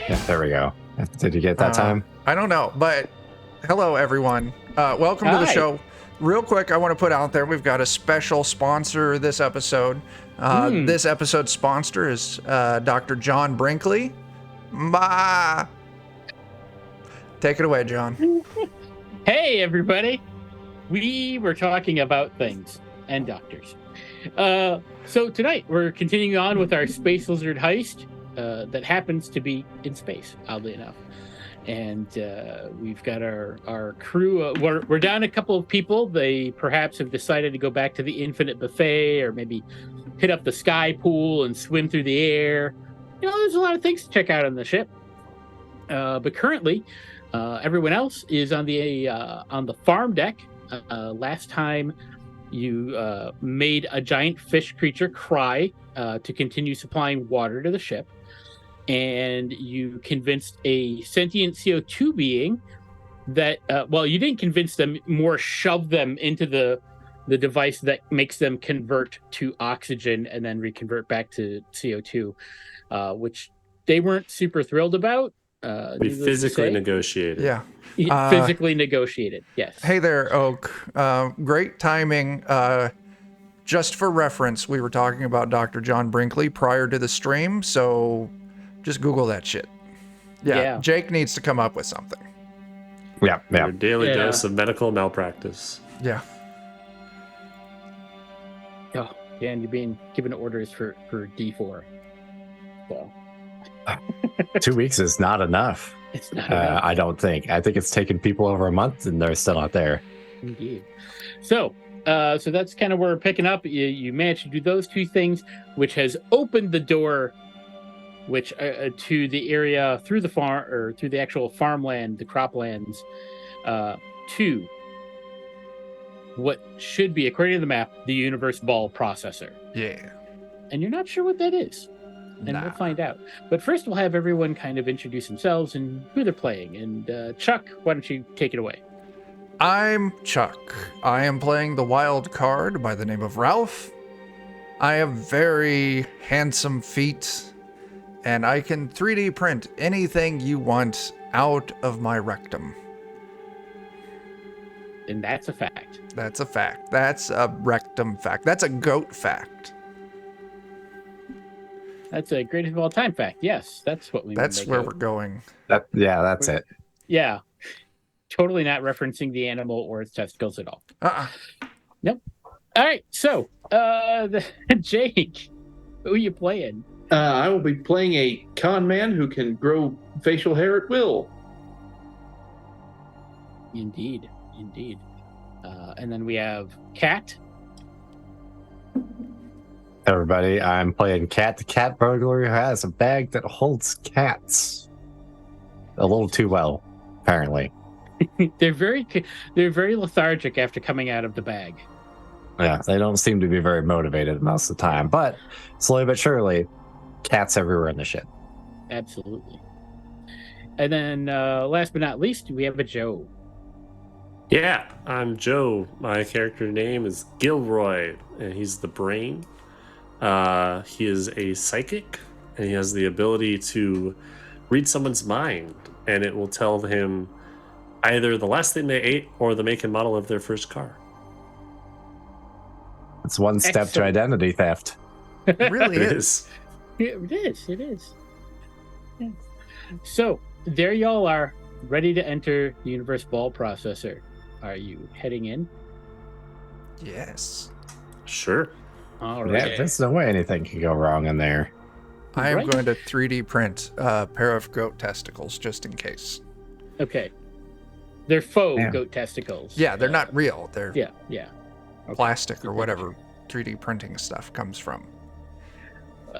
Yeah, there we go. Did you get that time? I don't know, but hello, everyone. Welcome to the show. Real quick, I want to put out there, we've got a special sponsor this episode. This episode's sponsor is Dr. John Brinkley. Take it away, John. Hey, everybody. We were talking about things and doctors. So tonight, we're continuing on with our Space Lizard heist that happens to be in space, oddly enough. And we've got our crew. We're down a couple of people. They perhaps have decided to go back to the Infinite Buffet or maybe hit up the Sky Pool and swim through the air. You know, there's a lot of things to check out on the ship. But currently, everyone else is on the farm deck. Last time, you made a giant fish creature cry to continue supplying water to the ship. And you convinced a sentient CO2 being that, you didn't convince them, more shove them into the device that makes them convert to oxygen and then reconvert back to CO2, which they weren't super thrilled about. We physically negotiated. Yeah. Physically negotiated, yes. Hey there, Oak. Great timing. Just for reference, we were talking about Dr. John Brinkley prior to the stream, so just Google that shit. Yeah. Jake needs to come up with something. Yeah. Your daily dose of medical malpractice. Yeah. Oh, yeah, and you're being given orders for D4. So. 2 weeks is not enough. It's not enough. I don't think. I think it's taken people over a month and they're still out there. Indeed. So that's kind of where we're picking up. You managed to do those two things, which has opened the door, which to the area through the farm or through the actual farmland, the croplands, to what should be, according to the map, the Universe Ball processor. Yeah. And you're not sure what that is. And we'll find out. But first, we'll have everyone kind of introduce themselves and who they're playing. And Chuck, why don't you take it away? I'm Chuck. I am playing the wild card by the name of Ralph. I have very handsome feet, and I can 3D print anything you want out of my rectum. And that's a fact. That's a fact. That's a rectum fact. That's a goat fact. That's a greatest of all time fact. Yes, that's what we. That's where we're going. That's it. Yeah, totally not referencing the animal or its testicles at all. Nope. All right, so Jake, who are you playing? I will be playing a con man who can grow facial hair at will. Indeed. And then we have Cat. Everybody, I'm playing Cat, the cat burglar who has a bag that holds cats. A little too well, apparently. They're very lethargic after coming out of the bag. Yeah, they don't seem to be very motivated most of the time, but slowly but surely, cats everywhere in the ship. Absolutely. And then last but not least, we have a Joe. Yeah, I'm Joe. My character name is Gilroy, and he's the brain. He is a psychic, and he has the ability to read someone's mind, and it will tell him either the last thing they ate or the make and model of their first car. It's one step to identity theft. It really is. It is. Yeah. So, there y'all are, ready to enter the Universe Ball processor. Are you heading in? Yes. Sure. All right. Yeah, there's no way anything can go wrong in there. I am going to 3D print a pair of goat testicles just in case. Okay. They're faux goat testicles. Yeah, they're not real. They're Yeah. Okay. plastic or whatever 3D printing stuff comes from.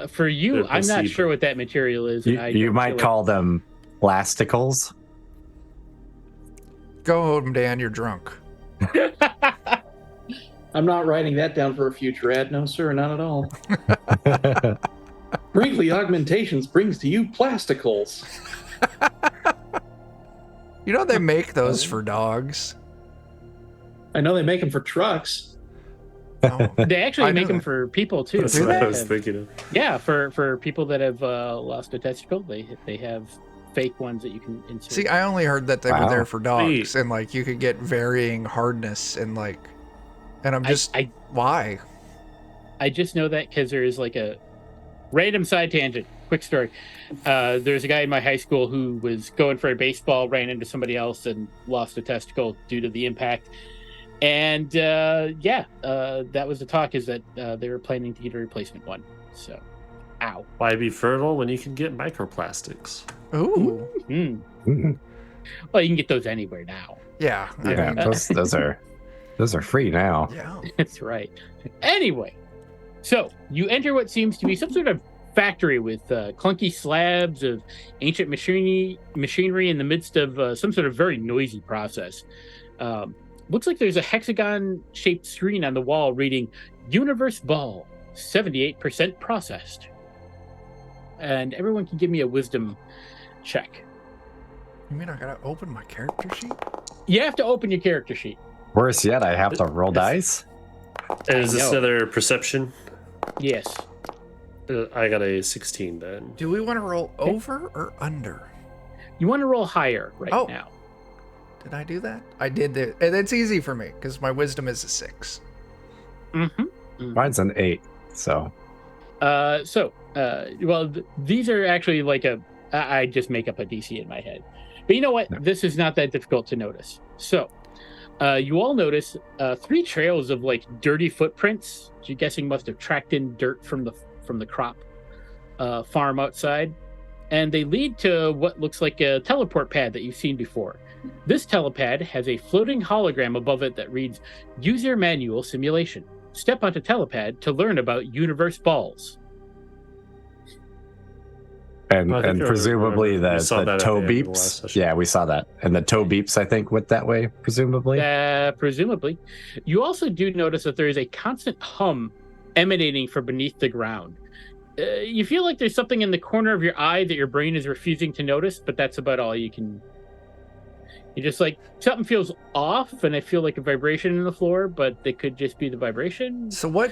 For you, I'm not sure what that material is. You might call them plasticles. Go home, Dan. You're drunk. I'm not writing that down for a future ad. No, sir, not at all. Brinkley Augmentations brings to you plasticles. You know they make those for dogs. I know they make them for trucks. Oh, They actually make them for people too. That's what I was thinking of. Yeah, for people that have lost a testicle, they have fake ones that you can insert. See, I only heard that they were Wow. there for dogs, Sweet. and like you could get varying hardness and like, and I'm just why? I just know that because there is like a random side tangent. Quick story. There's a guy in my high school who was going for a baseball, ran into somebody else, and lost a testicle due to the impact. And that was the talk, is that they were planning to get a replacement one. So, ow. Why be fertile when you can get microplastics? Ooh, Mm. Mhm. Well, you can get those anywhere now. yeah, I Yeah, mean, those are free now. yeah. That's right. Anyway, so you enter what seems to be some sort of factory with clunky slabs of ancient machinery in the midst of some sort of very noisy process. Looks like there's a hexagon-shaped screen on the wall reading "Universe Ball, 78% processed." And everyone can give me a wisdom check. You mean I gotta open my character sheet? You have to open your character sheet. Worse yet, I have to roll dice. Is this know. another perception? Yes. I got a 16 then. Do we want to roll over or under? You want to roll higher right Oh. now. Did I do that? I did that. And it's easy for me because my wisdom is a 6. Mm-hmm. Mine's an 8, so These are actually like I just make up a DC in my head. But you know what? No. This is not that difficult to notice. So, you all notice 3 trails of like dirty footprints, which you're guessing must have tracked in dirt from the crop farm outside. And they lead to what looks like a teleport pad that you've seen before. This telepad has a floating hologram above it that reads "User Manual Simulation. Step onto telepad to learn about universe balls." and Well, I think I presumably remember we saw the that at toe the end of the last beeps. session. Yeah, we saw that, and the toe beeps I think went that way, presumably. Presumably. You also do notice that there is a constant hum emanating from beneath the ground. You feel like there's something in the corner of your eye that your brain is refusing to notice, but that's about all you can. You're just like, something feels off, and I feel like a vibration in the floor, but it could just be the vibration. So what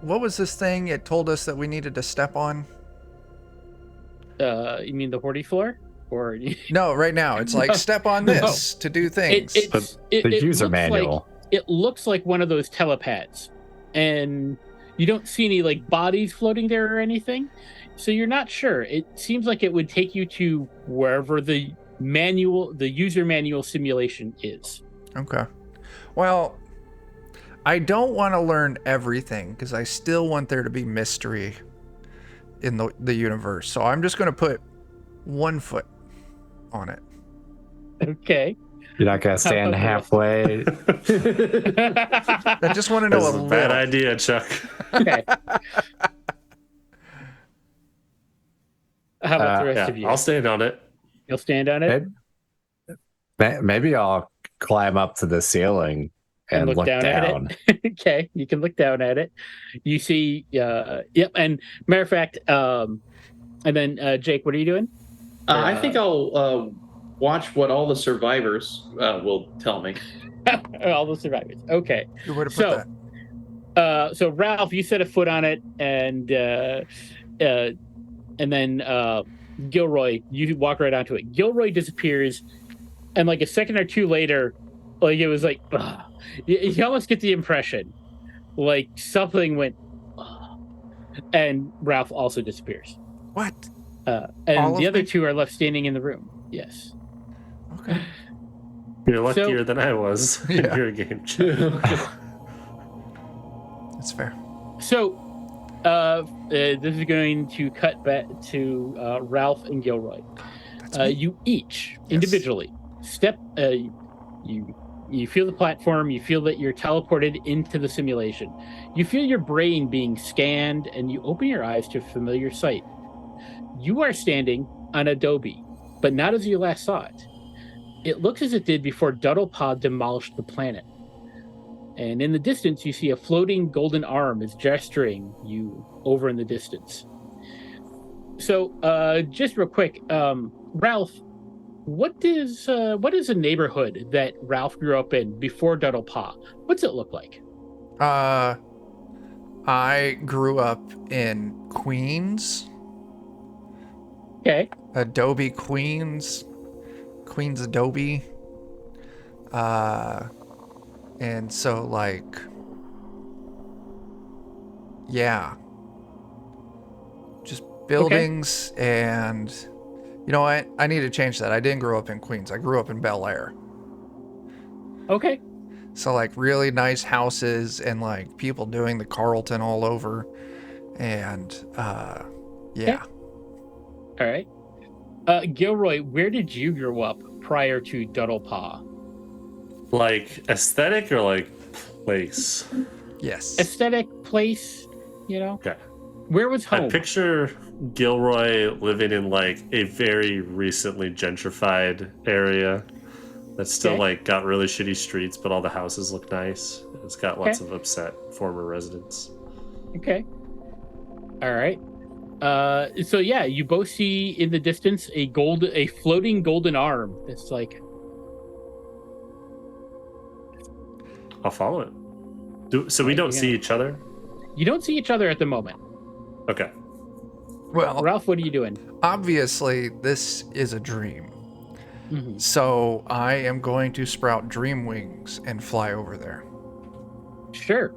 was this thing it told us that we needed to step on? You mean the Horty floor? Or No, right now. It's like step on this to do things. The user looks manual. It looks like one of those telepads, and you don't see any like bodies floating there or anything, so you're not sure. It seems like it would take you to wherever the user manual simulation is. Okay. Well, I don't want to learn everything because I still want there to be mystery in the universe. So I'm just going to put 1 foot on it. Okay. You're not gonna stand halfway. I just want to know That's a a little. bad idea, Chuck. Okay. How about the rest Yeah, of you? I'll stand on it. You'll stand on it Maybe I'll climb up to the ceiling and look down. at it. Okay, you can look down at it. You see, yep. And matter of fact, and then Jake, what are you doing? I think I'll watch what all the survivors will tell me. All the survivors. Okay. Good way to put that. So Ralph, you set a foot on it, and then Gilroy, you walk right onto it. Gilroy disappears, and like a second or two later, like it was like, ugh. You almost get the impression like something went, ugh. And Ralph also disappears. What? And All the of other me? 2 are left standing in the room. Yes. Okay. You're luckier than I was in Yeah. your game, Chuck. That's fair. So, this is going to cut back to Ralph and Gilroy. That's me. You each individually step. You feel the platform. You feel that you're teleported into the simulation. You feel your brain being scanned, and you open your eyes to a familiar sight. You are standing on Adobe, but not as you last saw it. It looks as it did before Duddlepod demolished the planet. And in the distance, you see a floating golden arm is gesturing you over in the distance. So, just real quick, Ralph, what is a neighborhood that Ralph grew up in before Duddlepaw? What's it look like? I grew up in Queens, Okay. Adobe Queens Adobe. And so like, yeah, just buildings. And you know what? I need to change that. I didn't grow up in Queens. I grew up in Bel Air. Okay. So like really nice houses and like people doing the Carlton all over. And yeah. All right. Gilroy, where did you grow up prior to Duddlepaw? Like aesthetic or like place? Yes. Aesthetic, place, you know? Okay. Where was home? I picture Gilroy living in like a very recently gentrified area that's still like got really shitty streets, but all the houses look nice. It's got lots of upset former residents. Okay. All right. So yeah, you both see in the distance a floating golden arm that's like. I'll follow it. So we don't see each other? You don't see each other at the moment. Okay. Well, Ralph, what are you doing? Obviously, this is a dream. Mm-hmm. So I am going to sprout dream wings and fly over there. Sure.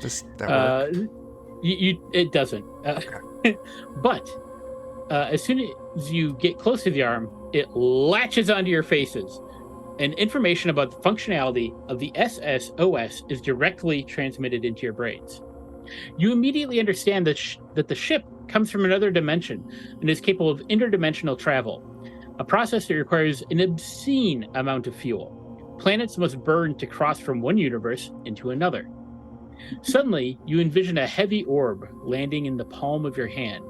Does that work? It doesn't. But as soon as you get close to the arm, it latches onto your faces, and information about the functionality of the SSOS is directly transmitted into your brains. You immediately understand that the ship comes from another dimension and is capable of interdimensional travel, a process that requires an obscene amount of fuel. Planets must burn to cross from one universe into another. Suddenly, you envision a heavy orb landing in the palm of your hand.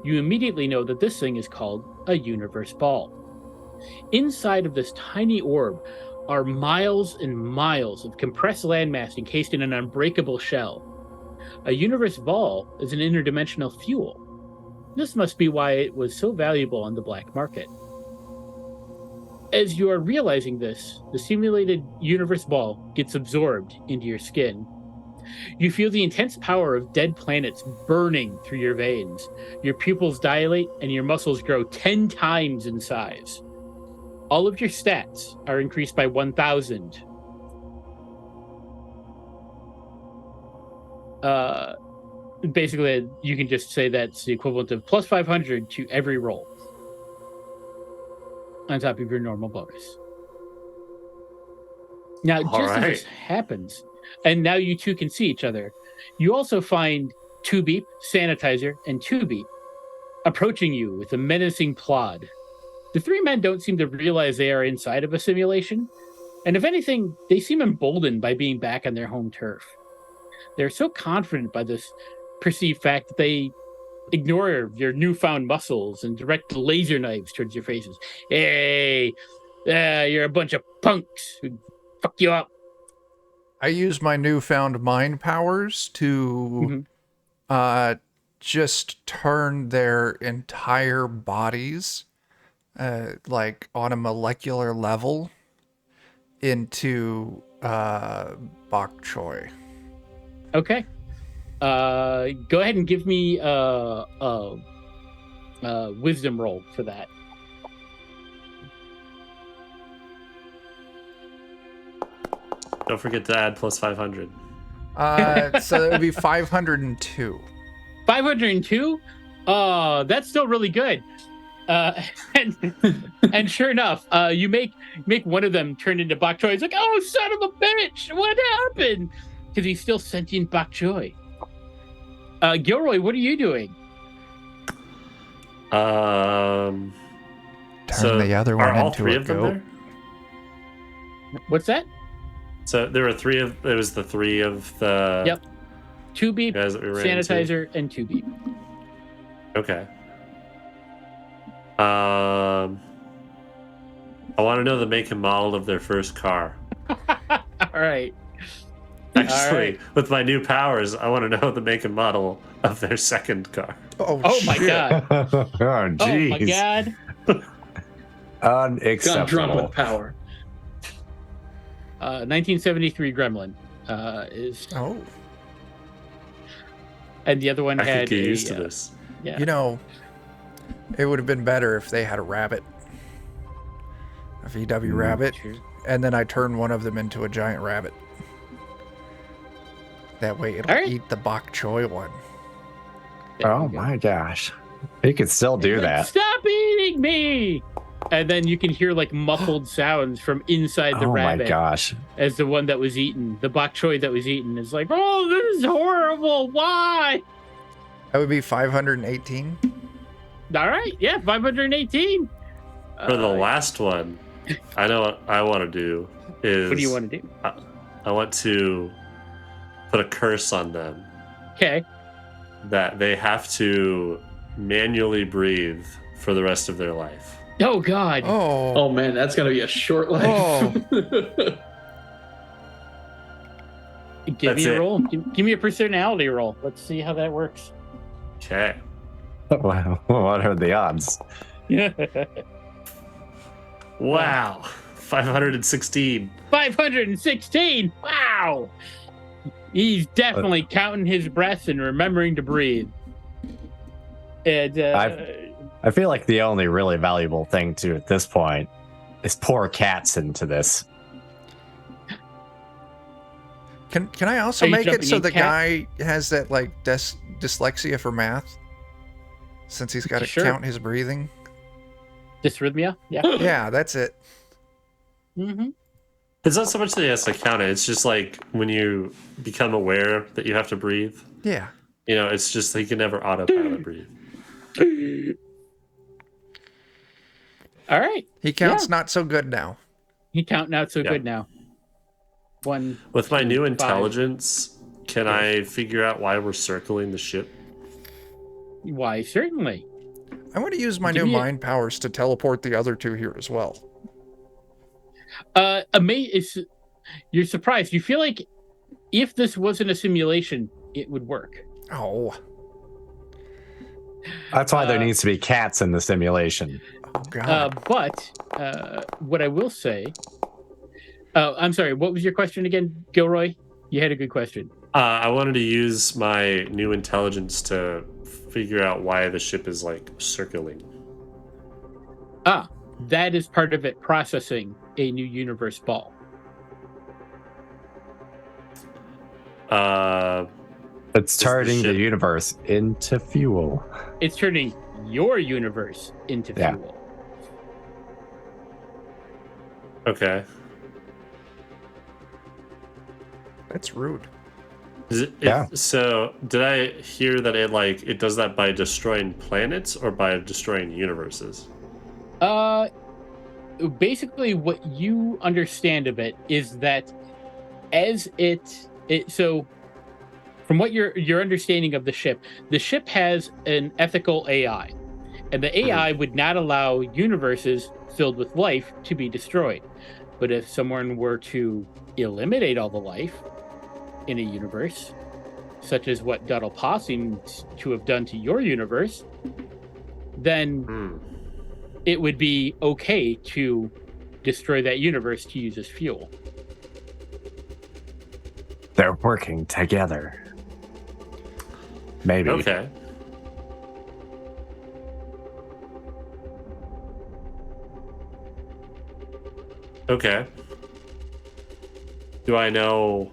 You immediately know that this thing is called a universe ball. Inside of this tiny orb are miles and miles of compressed landmass encased in an unbreakable shell. A universe ball is an interdimensional fuel. This must be why it was so valuable on the black market. As you are realizing this, the simulated universe ball gets absorbed into your skin. You feel the intense power of dead planets burning through your veins. Your pupils dilate and your muscles grow 10 times in size. All of your stats are increased by 1,000. Basically, you can just say that's the equivalent of plus 500 to every roll on top of your normal bonus. Now, as this happens, and now you two can see each other, you also find 2-Beep, Sanitizer, and 2-Beep approaching you with a menacing plod. The three men don't seem to realize they are inside of a simulation, and if anything, they seem emboldened by being back on their home turf. They're so confident by this perceived fact that they ignore your newfound muscles and direct laser knives towards your faces. Hey, you're a bunch of punks who fuck you up. I use my newfound mind powers to just turn their entire bodies, like on a molecular level, into bok choy. Okay. Go ahead and give me a wisdom roll for that. Don't forget to add plus 500. So that would be 502. 502? That's still really good. And sure enough, you make one of them turn into bok choy. He's like, oh, son of a bitch, what happened? Because he's still sentient bok choy. Gilroy, what are you doing? Turn the other one into a goat. What's that? So there were three of. It was the three of the. Yep. 2-Beep, Sanitizer, and 2-Beep. Okay. I want to know the make and model of their first car. All right. Actually, with my new powers, I want to know the make and model of their second car. Oh my god. Oh, jeez. Oh my god. Unacceptable. Gun drunk with power. 1973 Gremlin is. Oh. And the other one I had could get used to this. Yeah. You know, It would have been better if they had a rabbit. A VW rabbit. True. And then I turn one of them into a giant rabbit. That way it'll Alright. eat the bok choy one. There Oh you go. my gosh. You could still do Like, that. Stop eating me! And then you can hear like muffled sounds from inside the Oh my rabbit gosh. as the one that was eaten, the bok choy that was eaten, is like, oh, this is horrible. Why? That would be 518. All right, yeah, 518. For the last one, I know what I want to do is. What do you want to do? I want to put a curse on them Okay. that they have to manually breathe for the rest of their life. Oh God. Oh. Oh man, that's gonna be a short life. Give That's me a it. roll. Give me a personality roll. Let's see how that works. Okay. Wow. What are the odds? Yeah. Wow. 516. 516. Wow. He's definitely counting his breaths and remembering to breathe. And I feel like the only really valuable thing to at this point is pour cats into this. Can I also Are you make it jumping so in, the Cat? guy has that like dyslexia for math? Since he's got to Sure. count his breathing. dysrhythmia. Yeah. Yeah, that's it. Mm-hmm. It's not so much that he has to count it. It's just like when you become aware that you have to breathe. Yeah. You know, it's just he can never autopilot breathe. All right. He counts not so good now. He counting out so Yeah. good now. One. With my new 5. intelligence, can I figure out why we're circling the ship? Why? Certainly. I want to use my Give new me a- mind powers to teleport the other two here as well. You're surprised. You feel like if this wasn't a simulation, it would work. Oh. That's why there Uh, needs to be cats in the simulation. Oh God. But what I will say. Oh, I'm sorry. What was your question again, Gilroy? You had a good question. I wanted to use my new intelligence to figure out why the ship is like circling. That is part of it processing a new universe ball. It's the turning the ship- universe into fuel. It's turning your universe into Yeah. fuel. Okay. That's rude. Yeah. So did I hear that it does that by destroying planets or by destroying universes? Basically what you understand of it is that as so from what your understanding of the ship has an ethical AI, and the AI would not allow universes filled with life to be destroyed. But if someone were to eliminate all the life in a universe, such as what Duddlepaw seems to have done to your universe, then it would be okay to destroy that universe to use as fuel. They're working together. Maybe. Okay. Okay. Do I know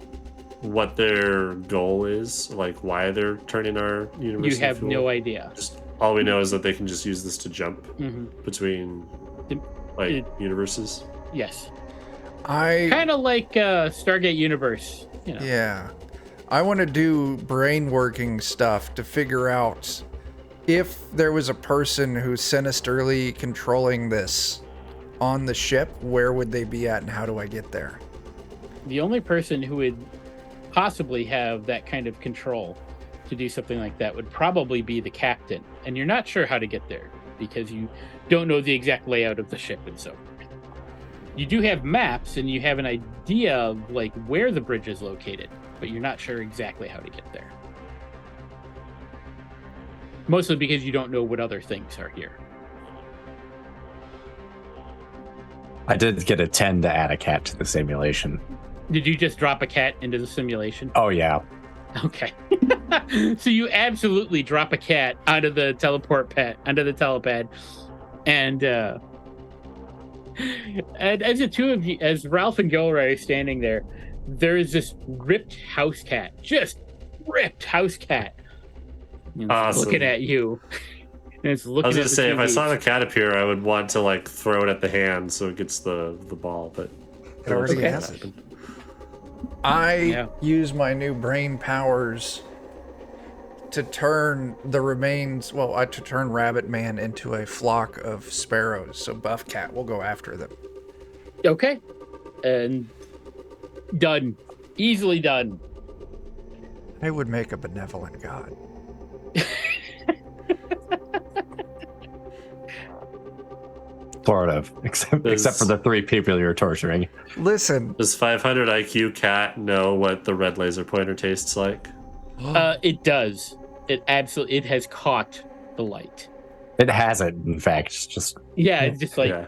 what their goal is? Like why they're turning our universe You into have fuel? no idea. Just all we know is that they can just use this to jump Hmm. between It- universes. Yes. I Kind of like Stargate Universe. You know. Yeah. I want to do brain working stuff to figure out if there was a person who's sinisterly controlling this on the ship, where would they be at and how do I get there? The only person who would possibly have that kind of control to do something like that would probably be the captain. And you're not sure how to get there because you don't know the exact layout of the ship and so forth. You do have maps and you have an idea of like where the bridge is located, but you're not sure exactly how to get there. Mostly because you don't know what other things are here. I did get a 10 to add a cat to the simulation. Did you just drop a cat into the simulation? Oh, yeah. Okay. So you absolutely drop a cat onto the telepad, and as the two of you, as Ralph and Gilroy are standing there, there is this ripped house cat, just ripped house cat, and it's Awesome. looking at you. And it's looking I was at gonna the say, if I two saw of the you. cat appear, I would want to like throw it at the hand so it gets the ball, but It already Okay. has it. I Yeah. use my new brain powers to turn to turn Rabbit Man into a flock of sparrows. So Buff Cat will go after them. Okay, and done, easily done. I would make a benevolent god. Sort of, except for the 3 people you're torturing. Listen, does 500 IQ cat know what the red laser pointer tastes like? It does. It has caught the light. It hasn't, in fact. It's just Yeah, it's just like Yeah.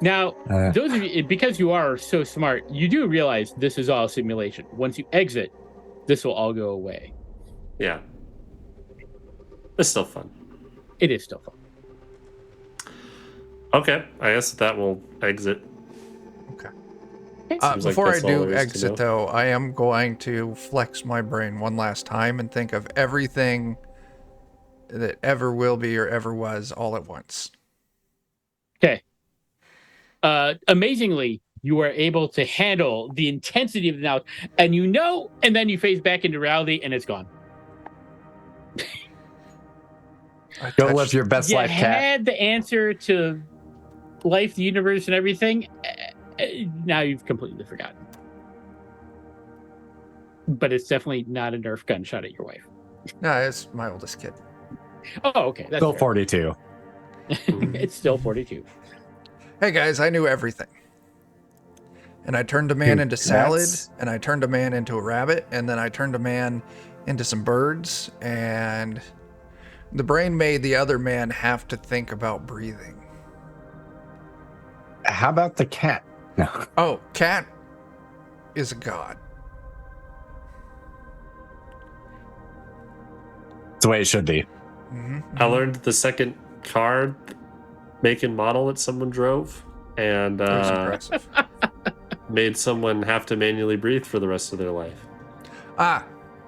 now. Uh. Those of you, because you are so smart, you do realize this is all simulation. Once you exit, this will all go away. Yeah. It's still fun. It is still fun. Okay, I guess that will exit. okay. Seems like Before I that's all do there is to exit, know. though, I am going to flex my brain one last time and think of everything that ever will be or ever was all at once. Okay. Amazingly, you are able to handle the intensity of the now, and and then you phase back into reality, and it's gone. go live your best You life, cat. had the answer to life, the universe, and everything. Now you've completely forgotten. But it's definitely not a Nerf gun shot at your wife. No, it's my oldest kid. Oh, okay. That's Still fair. 42. It's still 42. Hey guys, I knew everything. And I turned a man into salad, and I turned a man into a rabbit, and then I turned a man into some birds, and the brain made the other man have to think about breathing. How about the cat? No. Oh, cat is a god. It's the way it should be. I learned the second car make and model that someone drove, and That's impressive. made someone have to manually breathe for the rest of their life.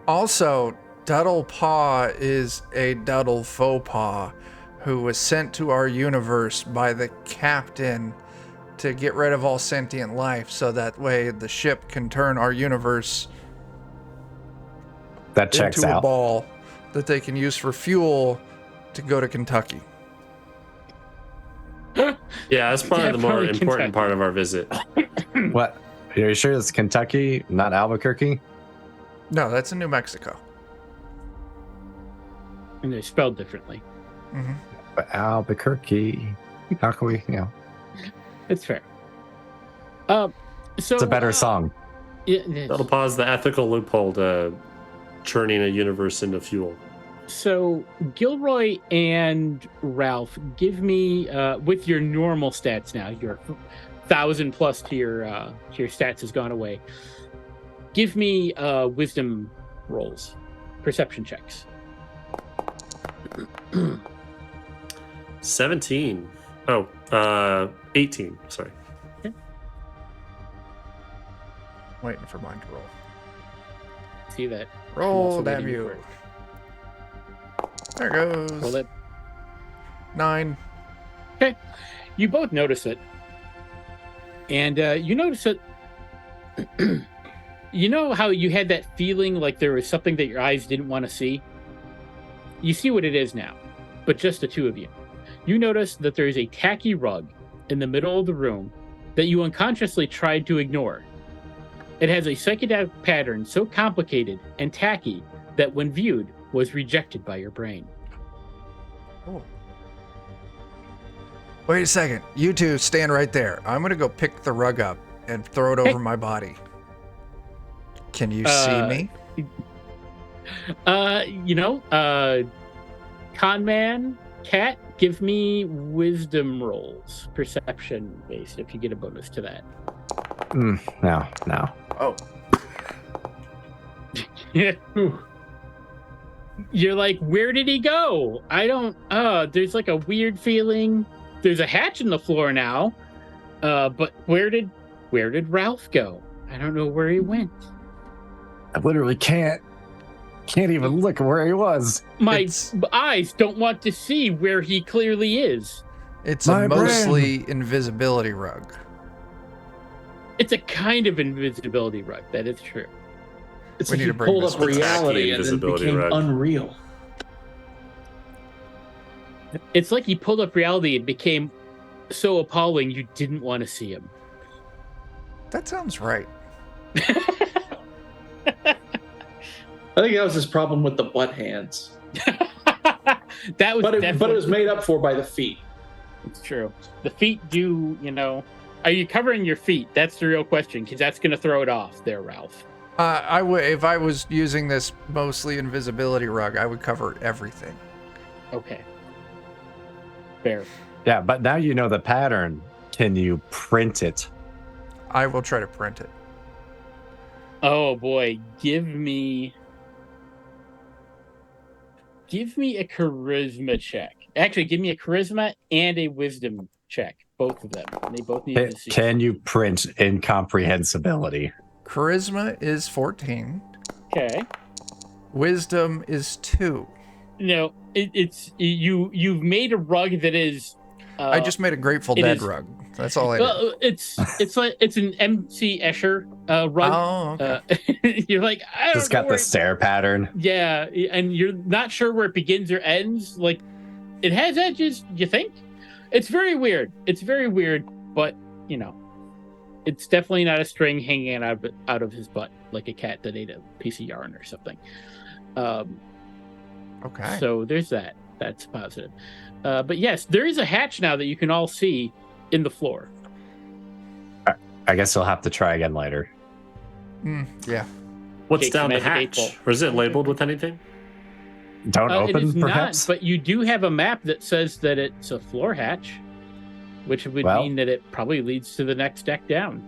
Also, Duddle Paw is a Duddle faux pas who was sent to our universe by the captain to get rid of all sentient life, so that way the ship can turn our universe That checks into a out. ball that they can use for fuel to go to Kentucky. Yeah, that's probably the more Definitely important Kentucky. part of our visit. What? Are you sure it's Kentucky, not Albuquerque? No, that's in New Mexico. And they're spelled differently. But Albuquerque. How can we, It's fair. So it's a better song. That'll pause the ethical loophole to churning a universe into fuel. So Gilroy and Ralph, give me with your normal stats now. Your 1,000 plus to your stats has gone away. Give me wisdom rolls, perception checks. 17. 18. Sorry. Waiting for mine to roll. See that? Roll, also damn waiting you. for it. There Roll goes. it. 9. You both notice it, and you notice it. You know how you had that feeling like there was something that your eyes didn't want to see? You see what it is now, but just the two of you. You notice that there is a tacky rug in the middle of the room that you unconsciously tried to ignore. It has a psychedelic pattern so complicated and tacky that when viewed was rejected by your brain. Oh. Wait a second. You two stand right there. I'm going to go pick the rug up and throw it over my body. Can you see me? Con man, cat, give me wisdom rolls, perception based, if you get a bonus to that. No. Oh. Whew. You're like, where did he go? I don't. There's like a weird feeling. There's a hatch in the floor now. But where did Ralph go? I don't know where he went. I literally can't even look where he was. My eyes don't want to see where he clearly is. It's My a mostly invisibility rug. It's a kind of invisibility rug. That is true. It's We like need you to bring pulled this up back. reality and then Invisibility became rug. unreal. It's like he pulled up reality and became so appalling you didn't want to see him. That sounds right. I think that was his problem with the butt hands. That was But it definitely was made up for by the feet. It's true. The feet do, Are you covering your feet? That's the real question, because that's going to throw it off there, Ralph. I would, if I was using this mostly invisibility rug, I would cover everything. Okay. Fair. Yeah, but now you know the pattern. Can you print it? I will try to print it. Oh boy, give me a charisma check. Actually, give me a charisma and a wisdom check. Both of them. They both need to see. Can you print incomprehensibility? Charisma is 14. Okay. Wisdom is 2. No, you've made a rug that is. I just made a Grateful it Dead is- rug. That's all I did. Well, it's an MC Escher rug. Oh, okay. You're like, I don't It's know got where the stair pattern. Yeah, and you're not sure where it begins or ends. Like, it has edges, you think? It's very weird. But, it's definitely not a string hanging out of his butt, like a cat that ate a piece of yarn or something. Okay. So there's that. That's positive. But yes, there is a hatch now that you can all see in the floor. I guess you'll have to try again later. Yeah. What's Jake's down the magic hatch? 8 ball. Or is it labeled with anything? Don't It is open, perhaps? not, but you do have a map that says that it's a floor hatch, which would Well- mean that it probably leads to the next deck down.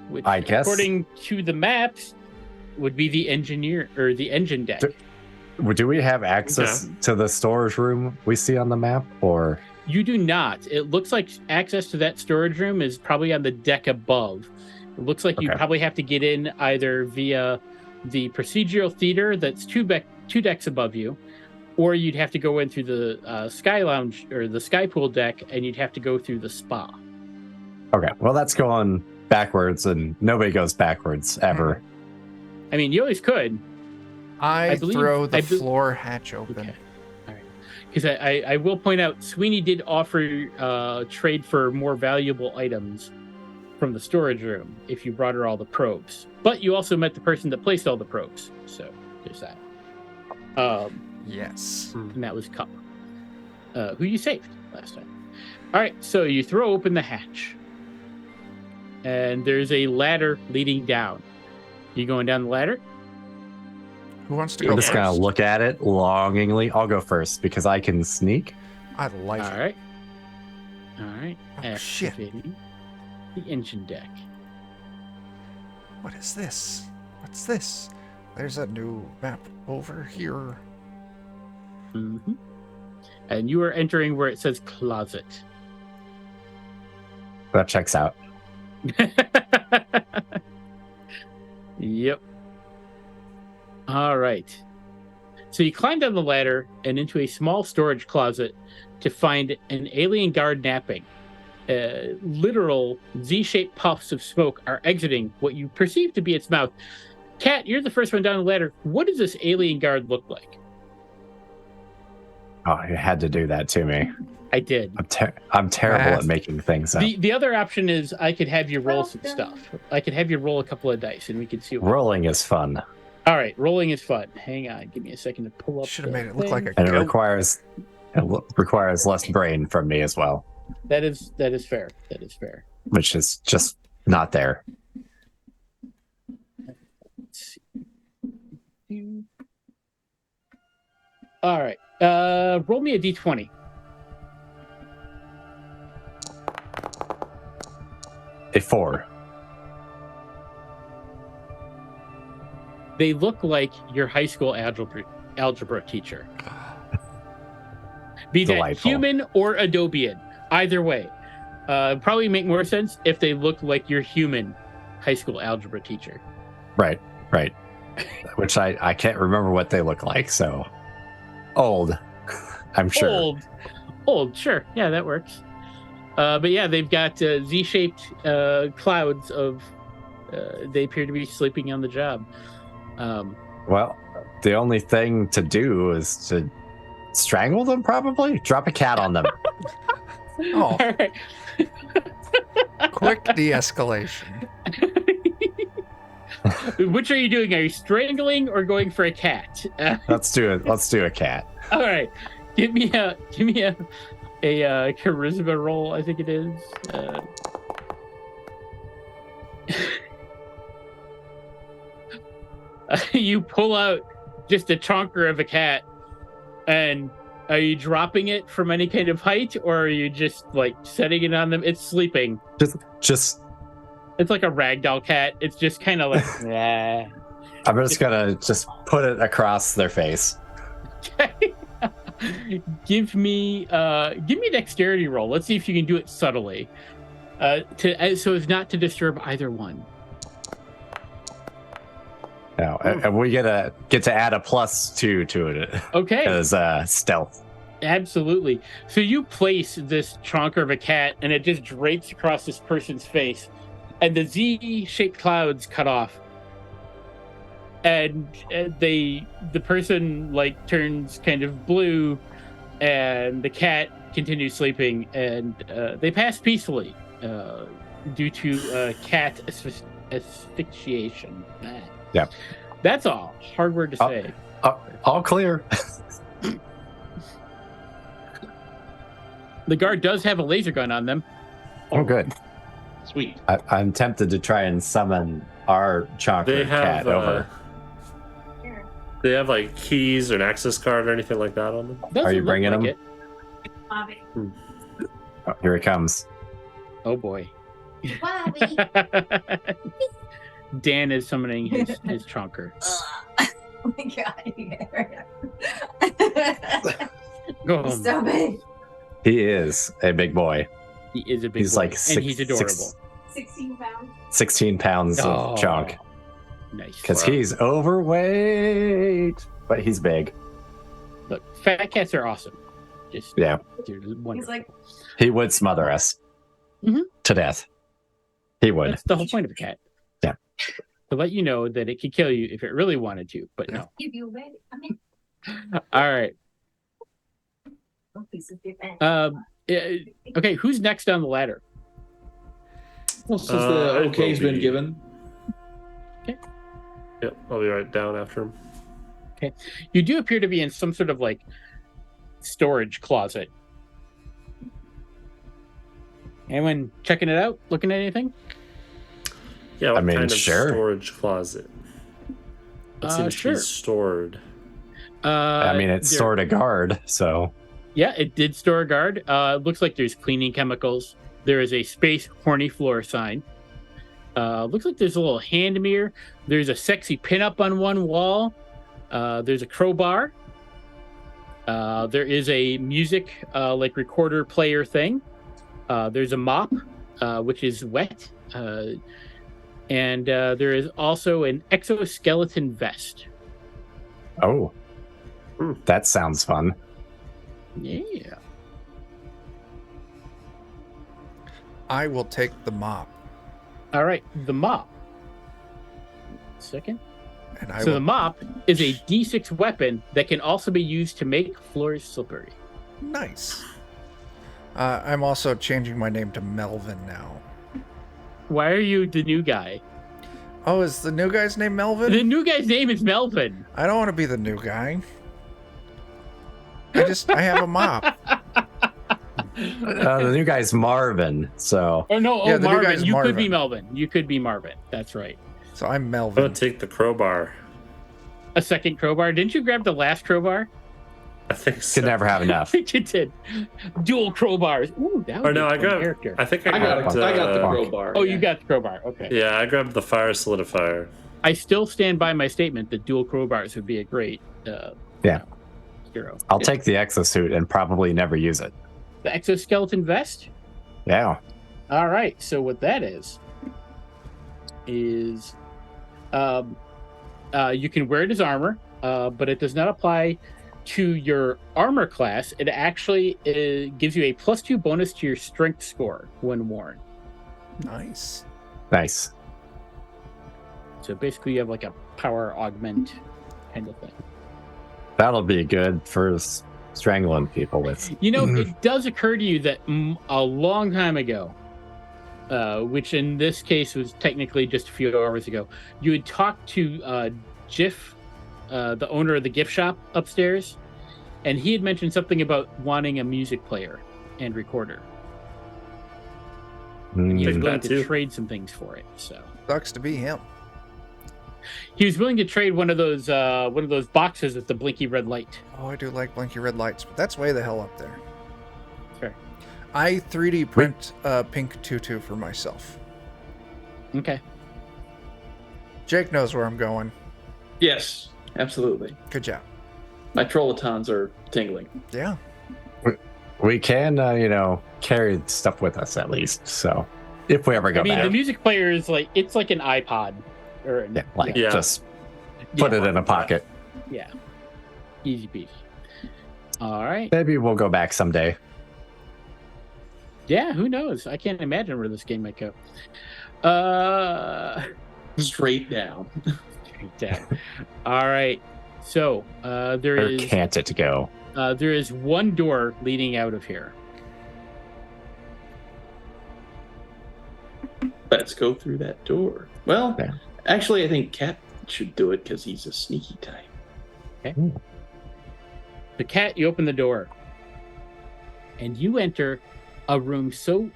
Which, I guess- according to the maps, would be the engineer or the engine deck. Do we have access to the storage room we see on the map? Or You do not. It looks like access to that storage room is probably on the deck above. It looks like you Okay. probably have to get in either via the procedural theater that's two decks above you, or you'd have to go in through the Sky Lounge or the Sky Pool deck, and you'd have to go through the spa. okay, well, that's going backwards, and nobody goes backwards ever. I mean, you always could. I believe- throw the I be- floor hatch open. Okay. All right. Because I will point out, Sweeney did offer trade for more valuable items from the storage room if you brought her all the probes. But you also met the person that placed all the probes. So there's that. Yes. And that was Cup, who you saved last time. All right, so you throw open the hatch. And there's a ladder leading down. You going down the ladder? Who wants to I'm go just going to first? look at it longingly. I'll go first because I can sneak. I like All it. right. All right. Oh, shit. Activating the engine deck. What is this? What's this? There's a new map over here. Mm-hmm. And you are entering where it says closet. That checks out. Yep. All right. So you climb down the ladder and into a small storage closet to find an alien guard napping. Literal Z-shaped puffs of smoke are exiting what you perceive to be its mouth. Kat, you're the first one down the ladder. What does this alien guard look like? Oh, you had to do that to me. I did. I'm terrible Math. at making things up. The other option is I could have you roll some stuff. I could have you roll a couple of dice and we could see what. Rolling is fun, All right, rolling is fun. Hang on, give me a second to pull up. Should have the made it look thing. like a and it goat. requires less brain from me as well, That is fair. That is fair. which is just not there. Let's see. All right. Roll me a d20. A 4. they look like your high school algebra teacher. Be that Delightful. human or Adobean. Either way. Probably make more sense if they look like your human high school algebra teacher. Right. Which I can't remember what they look like, so old. I'm sure. Old, sure. Yeah, that works. But yeah, they've got Z-shaped clouds of. They appear to be sleeping on the job. Well, the only thing to do is to strangle them, probably. Drop a cat on them. Oh, All right. quick de-escalation. Which are you doing? Are you strangling or going for a cat? Let's do it. Let's do a cat. All right, give me a charisma roll. I think it is. You pull out just a chonker of a cat, and are you dropping it from any kind of height, or are you just like setting it on them? It's sleeping. Just. It's like a ragdoll cat. It's just kind of like. Nah. I'm just gonna put it across their face. Give me a dexterity roll. Let's see if you can do it subtly, so as not to disturb either one. No, and we get to add a +2 to it. Okay. As stealth. Absolutely. So you place this chonker of a cat, and it just drapes across this person's face, and the Z-shaped clouds cut off, and the person like turns kind of blue, and the cat continues sleeping, and they pass peacefully due to cat asphyxiation. Yep. That's all. Hard word to say. All clear. The guard does have a laser gun on them. Oh, good. Sweet. I'm tempted to try and summon our chocolate cat over. They have like keys or an access card or anything like that on them. Doesn't Are you look bringing like them? it. Bobby. Oh, here he comes. Oh boy. Bobby. Dan is summoning his chonker. Oh my god. Oh, He's so big. He is a big boy. he is a big He's boy, like and he's adorable. 16 pounds. 16 pounds Oh, of chunk. Nice. Because he's overweight, but he's big. Look, fat cats are awesome. Just Yeah. they're He's wonderful. like, He would smother us Mhm. to death. He would. That's the whole point of a cat. Yeah. To let you know that it could kill you if it really wanted to, but no. if you wait, I mean, All right. don't piece of your bed. Yeah, okay, who's next on the ladder? Well, since the I okay's will been be- given, Yep, I'll be right down after him. You do appear to be in some sort of like storage closet. Anyone checking it out? Looking at anything? Yeah, what I mean, kind of sure. storage closet? What seems to Sure. be stored? I mean, it there- stored a guard, so Yeah, it did store a guard. Looks like there's cleaning chemicals. There is a space horny floor sign. Looks like there's a little hand mirror. There's a sexy pinup on one wall. There's a crowbar. There is a music like recorder player thing. There's a mop, which is wet. And there is also an exoskeleton vest. oh. That sounds fun. Yeah. I will take the mop, All right, the mop. Second. and I So the will. mop is a D6 weapon that can also be used to make floors slippery. Nice. I'm also changing my name to Melvin now. Why are you the new guy? Oh, is the new guy's name Melvin? The new guy's name is Melvin. I don't want to be the new guy. I have a mop. The new guy's Marvin, so Oh no, Yeah, the new Marvin. guy's You could be Marvin. Melvin. You could be Marvin. That's right. So I'm I'm Melvin. gonna take the crowbar. A second crowbar. Didn't you grab the last crowbar? I think so. could never have enough. You did. Dual crowbars. Ooh, that would Or be no, a I fun grabbed. character. I think I I got grabbed. the Bonk. crowbar. Oh, yeah. you got the crowbar. Okay. Yeah, I grabbed the fire solidifier. I still stand by my statement that dual crowbars would be a great Yeah. hero. I'll take the exosuit and probably never use it. The exoskeleton vest. Yeah. All right. So what that is you can wear it as armor, but it does not apply to your armor class. It actually gives you a +2 bonus to your strength score when worn. Nice. Nice. So basically, you have like a power augment kind of thing. That'll be good for strangling people with. You know, it does occur to you that a long time ago, which in this case was technically just a few hours ago, you had talked to Jiff, the owner of the gift shop upstairs, and he had mentioned something about wanting a music player and recorder. And he was Think willing that to too. trade some things for it. So Sucks to be him. he was willing to trade one of those boxes with the blinky red light. Oh, I do like blinky red lights, but that's way the hell up there. Sure. I 3D print a pink tutu for myself. Okay. Jake knows where I'm going. Yes, absolutely. Good job. My trollotons are tingling. Yeah. We can, carry stuff with us at least. So if we ever go I mean, back, the music player is like an iPod, or Yeah. just put it in a pocket. Yeah. Easy peasy. All right. Maybe we'll go back someday. Yeah, who knows? I can't imagine where this game might go. Straight down. All right. So there Where is can't it go? there is one door leading out of here. Let's go through that door. Well, Yeah. actually, I think Cat should do it because he's a sneaky type. Okay. The cat, you open the door, and you enter a room so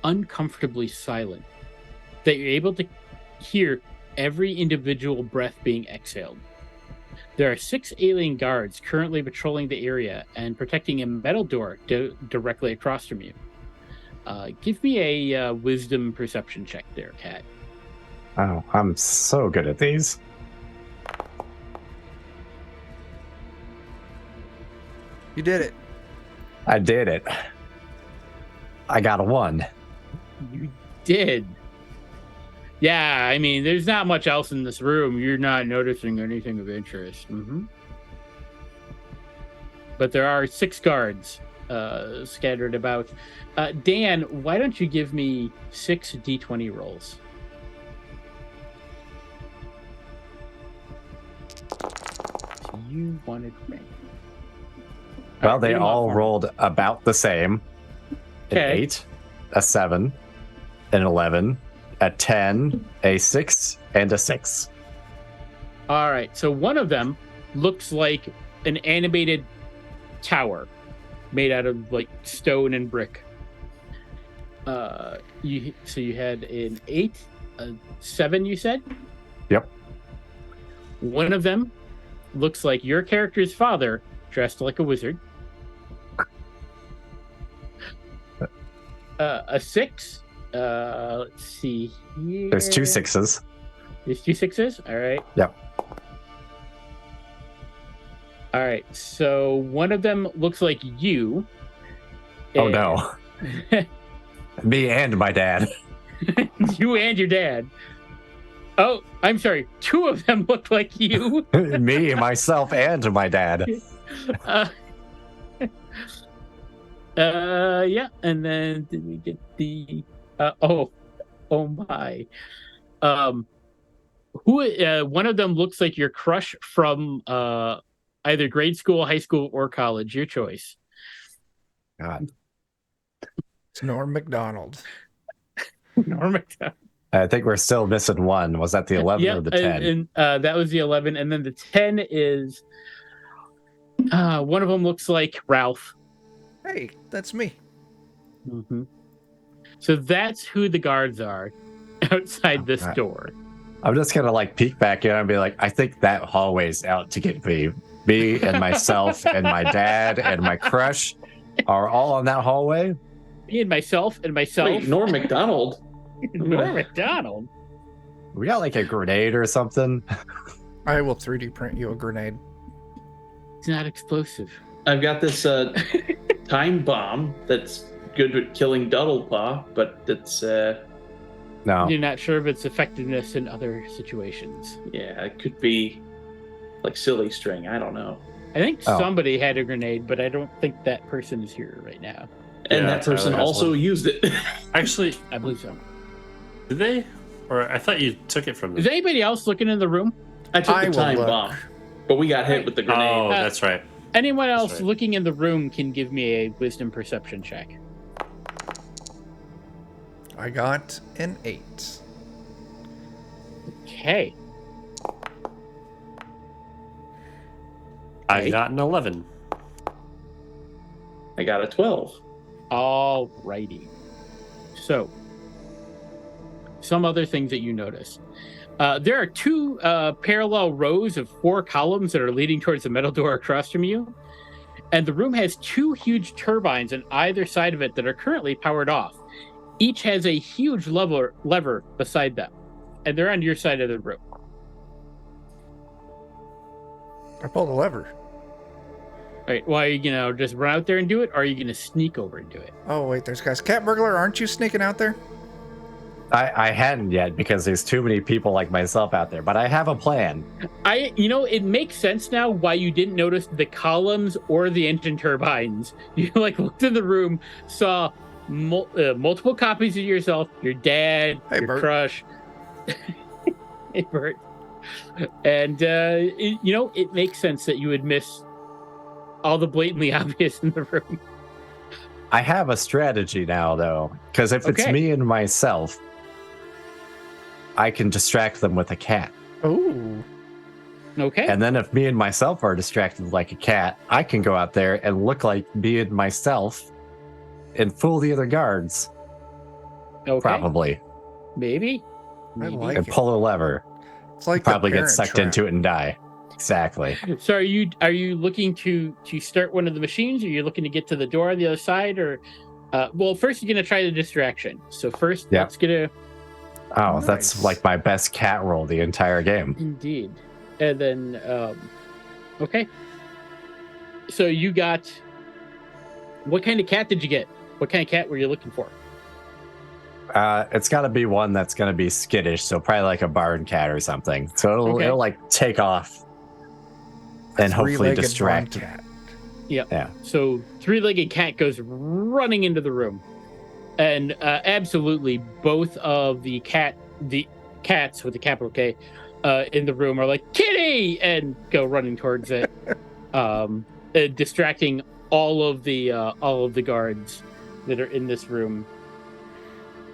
uncomfortably silent that you're able to hear every individual breath being exhaled. There are 6 alien guards currently patrolling the area and protecting a metal door directly across from you. Give me a wisdom perception check there, Cat. Oh, I'm so good at these. You did it. I did it. I got a 1. You did. Yeah, I mean, there's not much else in this room. You're not noticing anything of interest. But there are 6 guards scattered about. Dan, why don't you give me 6 d20 rolls? So you wanted rank. Well, they read 'em off all for me. rolled about the same. An Okay. 8, a 7, an 11, a 10, a 6, and a 6. All right, so one of them looks like an animated tower made out of like stone and brick. You had an 8, a 7, you said? Yep. One of them looks like your character's father dressed like a wizard. A 6. Let's see here. There's 2 6s. There's 2 6s? All right. Yep. All right. So one of them looks like you. Oh no. Me and my dad. You and your dad. Oh, I'm sorry. 2 of them look like you. Me, myself, and my dad. Yeah. And then did we get the? Oh my. One of them looks like your crush from either grade school, high school, or college. Your choice. God. It's Norm McDonald. Norm McDonald. I think we're still missing 1. Was that the 11 or the 10? And that was the 11, and then the 10 is one of them looks like Ralph. Hey, that's me. So that's who the guards are outside this Okay. door. I'm just gonna peek back in and be like, I think that hallway's out to get me. Me and myself and my dad and my crush are all on that hallway. Me and myself. Wait, Norm McDonald? Norm McDonald. We got like a grenade or something. I will 3D print you a grenade. It's not explosive. I've got this time bomb that's good at killing Duddlepaw, but it's No. You're not sure of its effectiveness in other situations. yeah, it could be like silly string. I don't know. I think Oh. somebody had a grenade, but I don't think that person is here right now. And Yeah, that person Tyler has also one. used it. Actually, I believe so. did they? Or I thought you took it from Is them. anybody else looking in the room? I took I the will time look. bomb, but we got hit with the grenade. Oh, that's right. Anyone else right. looking in the room can give me a wisdom perception check. I got an 8. Okay. I got an 11. I got a 12. Alrighty. So, some other things that you notice. There are two parallel rows of 4 columns that are leading towards the metal door across from you. And the room has 2 huge turbines on either side of it that are currently powered off. Each has a huge lever beside them. And they're on your side of the room. I pulled a lever. All right, well, are you going to just run out there and do it? Or are you going to sneak over and do it? Oh, wait, there's guys. Cat burglar, aren't you sneaking out there? I hadn't yet because there's too many people like myself out there, but I have a plan. It makes sense now why you didn't notice the columns or the engine turbines. You looked in the room, saw multiple copies of yourself, your dad, Hey, your Bert. crush. Hey, Bert. And it makes sense that you would miss all the blatantly obvious in the room. I have a strategy now, though, because if it's Okay. me and myself, I can distract them with a cat. Oh. Okay. And then if me and myself are distracted like a cat, I can go out there and look like me and myself and fool the other guards, Okay. probably, Maybe. I Maybe. like and it. pull a lever. It's like Probably the get Parent sucked Trap. into it and die. Exactly. So are you looking to start one of the machines? Or are you looking to get to the door on the other side? Or well, first you're gonna try the distraction. So first, Yeah. let's get a Oh, Nice. that's like my best cat roll the entire game. indeed, and then okay. So you got what kind of cat did you get? What kind of cat were you looking for? It's got to be one that's going to be skittish, so probably like a barn cat or something. So Okay. it'll like take off and hopefully Three-legged distract. barn cat. Yeah. So 3-legged cat goes running into the room, and absolutely both of the cats with the capital K in the room are like kitty and go running towards it, distracting all of the guards that are in this room.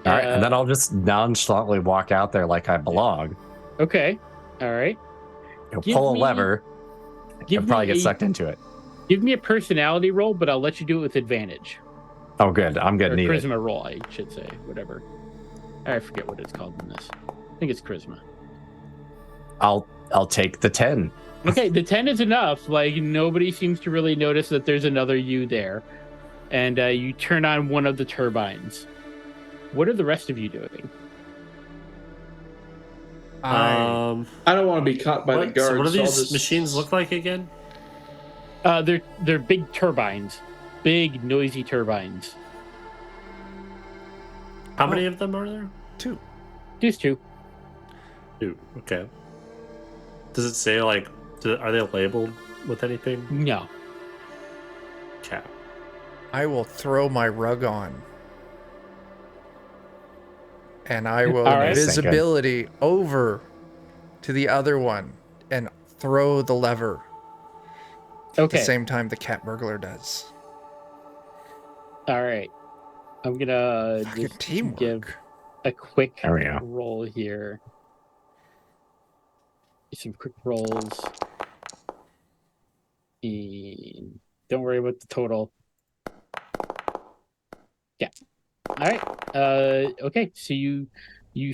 All right, and then I'll just nonchalantly walk out there like I belong. Okay, all right. Give Pull a me- lever Give and probably me get sucked into it. Give me a personality roll, but I'll let you do it with advantage. Oh, good. I'm Or gonna need it. charisma roll, I should say. Whatever. I forget what it's called in this. I think it's charisma. I'll take the 10. Okay, the 10 is enough. Like, nobody seems to really notice that there's another you there. And you turn on one of the turbines. What are the rest of you doing? I don't want to be caught by the guards. So what do so I'll these just- machines look like again? They're big turbines. Big, noisy turbines. How many of them are there? 2. Just 2. 2. Okay. Does it say like? Are they labeled with anything? No. Okay. I will throw my rug on. And I will All right. invisibility over to the other one and throw the lever at Okay. the same time the cat burglar does. All right. I'm gonna Fucking just teamwork. give a quick There we go. roll here. Some quick rolls. And don't worry about the total. Yeah. All right. Okay. So you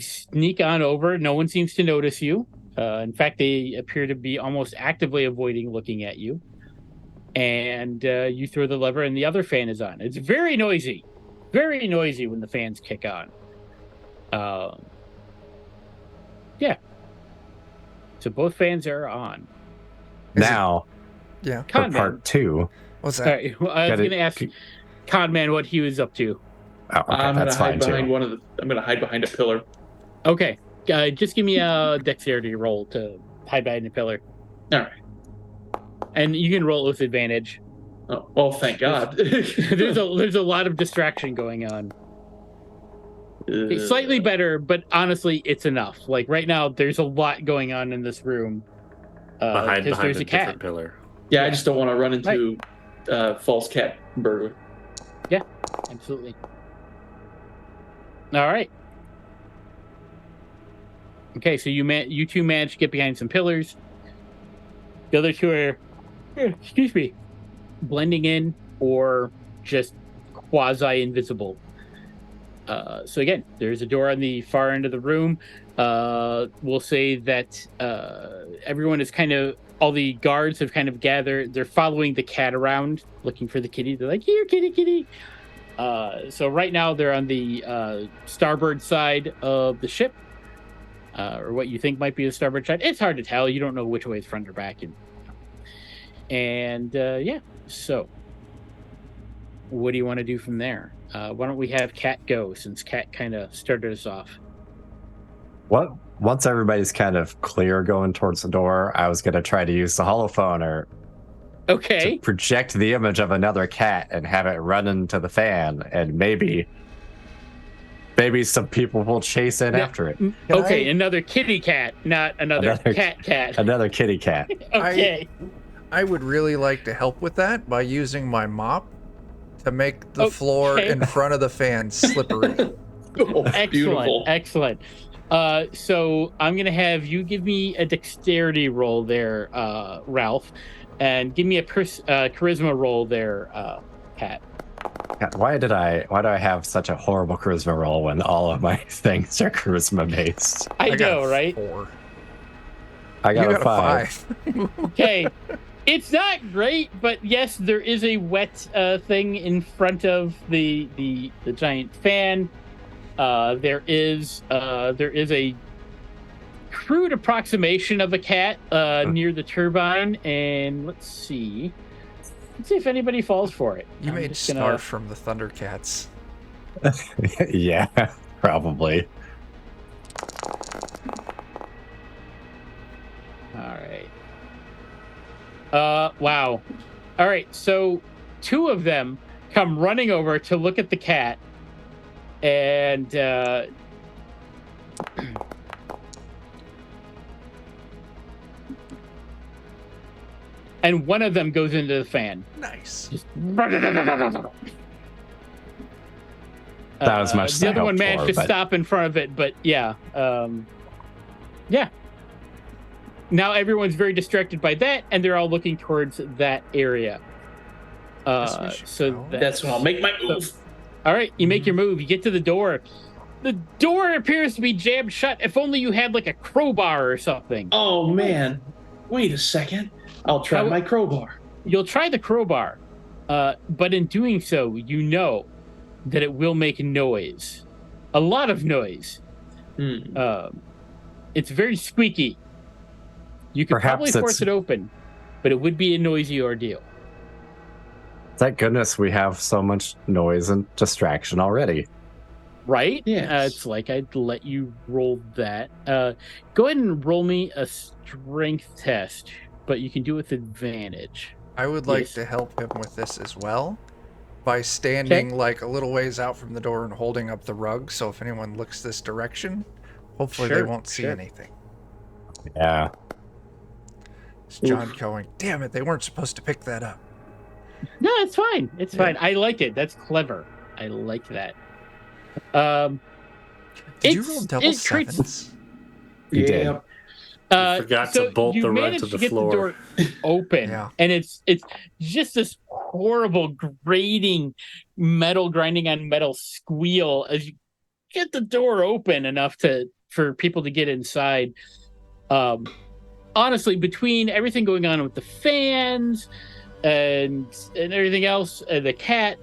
sneak on over. No one seems to notice you. In fact, they appear to be almost actively avoiding looking at you. And you throw the lever, and the other fan is on. It's very noisy when the fans kick on. So both fans are on. Now, Yeah. for Con Man. part 2. What's All that? right, well, I was Gotta- going to ask Con Man what he was up to. Oh, okay, I'm gonna that's hide fine behind too. I'm gonna hide behind a pillar. Okay, just give me a dexterity roll to hide behind the pillar. All right. And you can roll it with advantage. Oh, well, thank God. There's a lot of distraction going on. Okay, slightly better, but honestly, it's enough. Like right now, there's a lot going on in this room. Hide Because behind there's a a cat. different pillar. Yeah, I just don't want to run into false cat burglar. Absolutely. All right. Okay, so you two managed to get behind some pillars. The other two are, excuse me, blending in or just quasi-invisible. So again, there's a door on the far end of the room. We'll say that everyone is all the guards have kind of gathered. They're following the cat around, looking for the kitty. They're like, here, kitty, kitty. So right now they're on the starboard side of the ship, or what you think might be the starboard side. It's hard to tell. You don't know which way is front or back. And yeah, so what do you want to do from there? Why don't we have Cat go, since Cat kind of started us off? Once everybody's kind of clear going towards the door, I was going to try to use the holophoner Okay. to project the image of another cat and have it run into the fan, and maybe some people will chase in after it. Okay, another kitty cat, not another cat. Another kitty cat. Okay. I would really like to help with that by using my mop to make the floor Okay. in front of the fan slippery. Oh, Excellent. beautiful. Excellent. So I'm going to have you give me a dexterity roll there, Ralph, and give me a charisma roll there, Pat. God, why do I have such a horrible charisma roll when all of my things are charisma based? I got know, a right? 4. I You got, got a 5. Okay. It's not great, but yes, there is a wet thing in front of the giant fan. There is a crude approximation of a cat near the turbine, and let's see if anybody falls for it. You I'm made just gonna- Snarf from the Thundercats. Yeah, probably. All right. Wow. All right. So 2 of them come running over to look at the cat, and and one of them goes into the fan. Nice. That was much The other one hoped managed for, to but- stop in front of it, but yeah. Yeah. Now everyone's very distracted by that, and they're all looking towards that area. Guess we should So go. That's when I'll make my move. all right, you make your move. You get to the door. The door appears to be jammed shut. If only you had like a crowbar or something. Oh man, wait a second. I'll try How- my crowbar. You'll try the crowbar, but in doing so, you know that it will make noise, a lot of noise. It's very squeaky. You could Perhaps probably it's- force it open, but it would be a noisy ordeal. Thank goodness we have so much noise and distraction already. Right? Yes. It's like I'd let you roll that. Go ahead and roll me a strength test, but you can do it with advantage. I would like Yes. to help him with this as well by standing like a little ways out from the door and holding up the rug, so if anyone looks this direction, hopefully they Sure, won't see sure. anything. Yeah. It's John going, damn it, they weren't supposed to pick that up. No, it's fine. It's fine. I like it. That's clever. I like that. Did you It's- roll double it creates- sevens? You did. You forgot to bolt you the rug managed to the get floor. The door open, Yeah. and it's just this horrible grating, metal grinding on metal squeal as you get the door open enough for people to get inside. Honestly, between everything going on with the fans and everything else, the cat,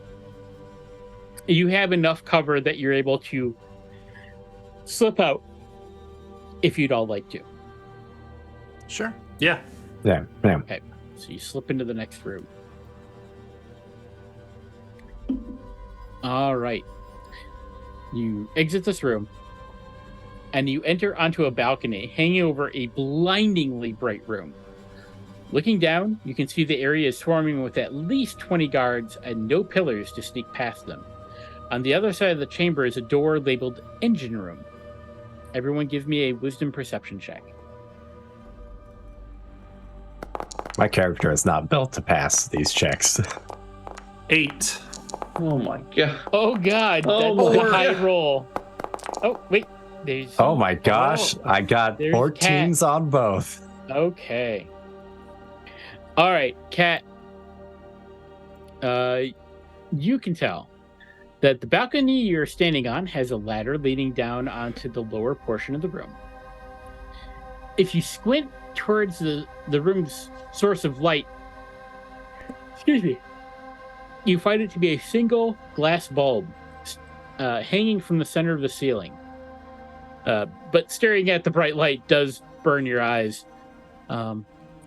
you have enough cover that you're able to slip out if you'd all like to. Sure. Yeah. Yeah. So you slip into the next room. All right. You exit this room, and you enter onto a balcony hanging over a blindingly bright room. Looking down, you can see the area is swarming with at least 20 guards and no pillars to sneak past them. On the other side of the chamber is a door labeled Engine Room. Everyone give me a wisdom perception check. My character is not built to pass these checks. 8. Oh my god. Oh god, Oh that's a my high God. roll. Oh, wait. There's Oh my gosh, I got There's 14s on both. Okay. All right, Kat. You can tell that the balcony you're standing on has a ladder leading down onto the lower portion of the room. If you squint towards the room's source of light, excuse me, you find it to be a single glass bulb hanging from the center of the ceiling. But staring at the bright light does burn your eyes.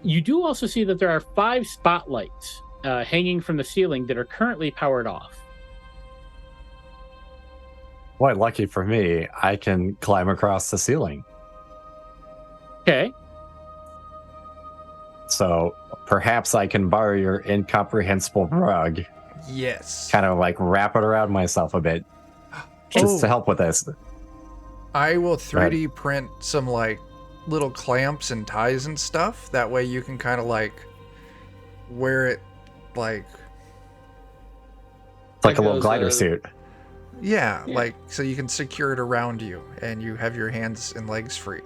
You do also see that there are 5 spotlights hanging from the ceiling that are currently powered off. Boy, lucky for me, I can climb across the ceiling. Okay. So perhaps I can borrow your incomprehensible rug, Yes. kind of like wrap it around myself a bit, just to Oh. help with this. I will 3D print some like little clamps and ties and stuff. That way you can kind of like wear it like, It's like a little those, glider suit. yeah, Yeah. like so you can secure it around you and you have your hands and legs free.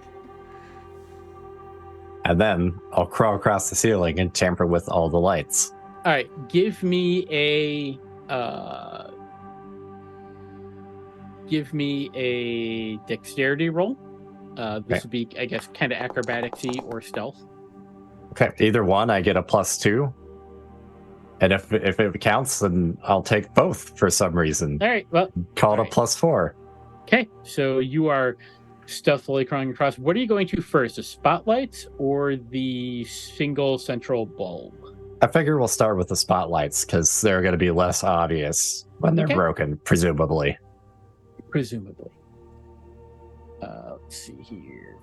And then I'll crawl across the ceiling and tamper with all the lights. All right. Give me a dexterity roll. This would be, I guess, kind of acrobaticsy or stealth. Okay, either one, I get a +2. And if it counts, then I'll take both for some reason. All right. Well, Call it all a +4. okay. So you are stealthily crawling across. What are you going to first, the spotlights or the single central bulb? I figure we'll start with the spotlights because they're going to be less obvious when they're Okay. broken, presumably. Presumably. Let's see here.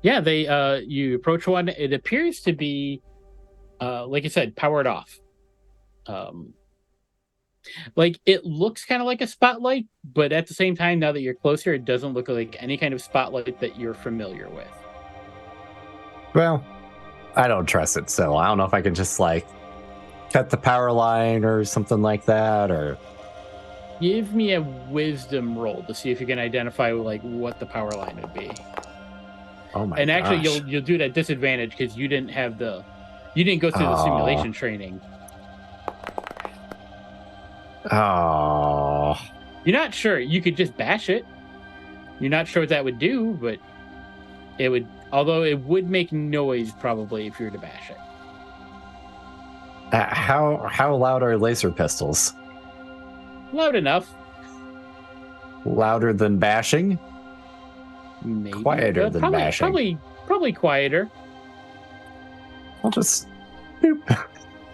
Yeah, they you approach one. It appears to be like I said, powered off. Like it looks kind of like a spotlight, but at the same time, now that you're closer, it doesn't look like any kind of spotlight that you're familiar with. Well, I don't trust it, so I don't know if I can just like cut the power line or something like that, or Give me a wisdom roll to see if you can identify like what the power line would be. oh my And actually, gosh. you'll do it at disadvantage because you didn't go through the simulation training. Oh, You're not sure. You could just bash it. You're not sure what that would do, but it would. Although it would make noise probably if you were to bash it. how loud are laser pistols? Loud enough. Louder than bashing? Maybe. Quieter than bashing. Probably quieter. I'll just boop.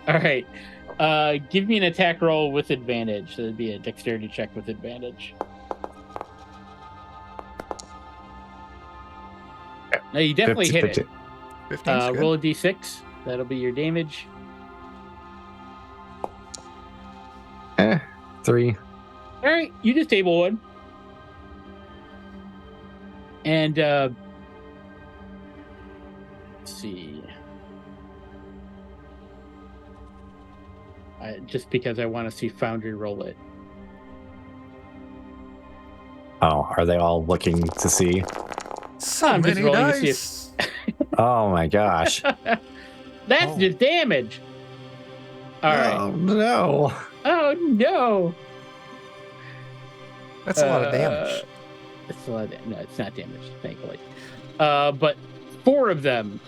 All right. Give me an attack roll with advantage. So it'd be a dexterity check with advantage. No, you definitely 50, hit it. 15's good. Roll a d6. That'll be your damage. 3. All right, you disable one. And let's see. Just because I want to see Foundry roll it. Oh, are they all looking to see? So I'm just many rolling to see dice. Oh my gosh. That's Oh. just damage. All right. Oh no. Oh no. That's a lot of damage. It's a lot of no, it's not damage, thankfully. But four of them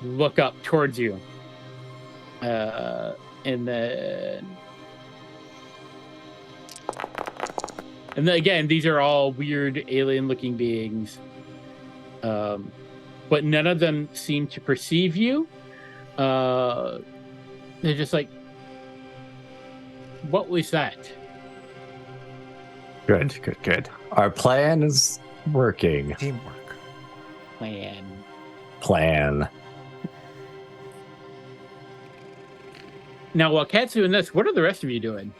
look up towards you. And then again, these are all weird alien-looking beings. But none of them seem to perceive you. They're just like, what was that? Good. Our plan is working. Teamwork. Plan. Now, while Kat's doing this, what are the rest of you doing?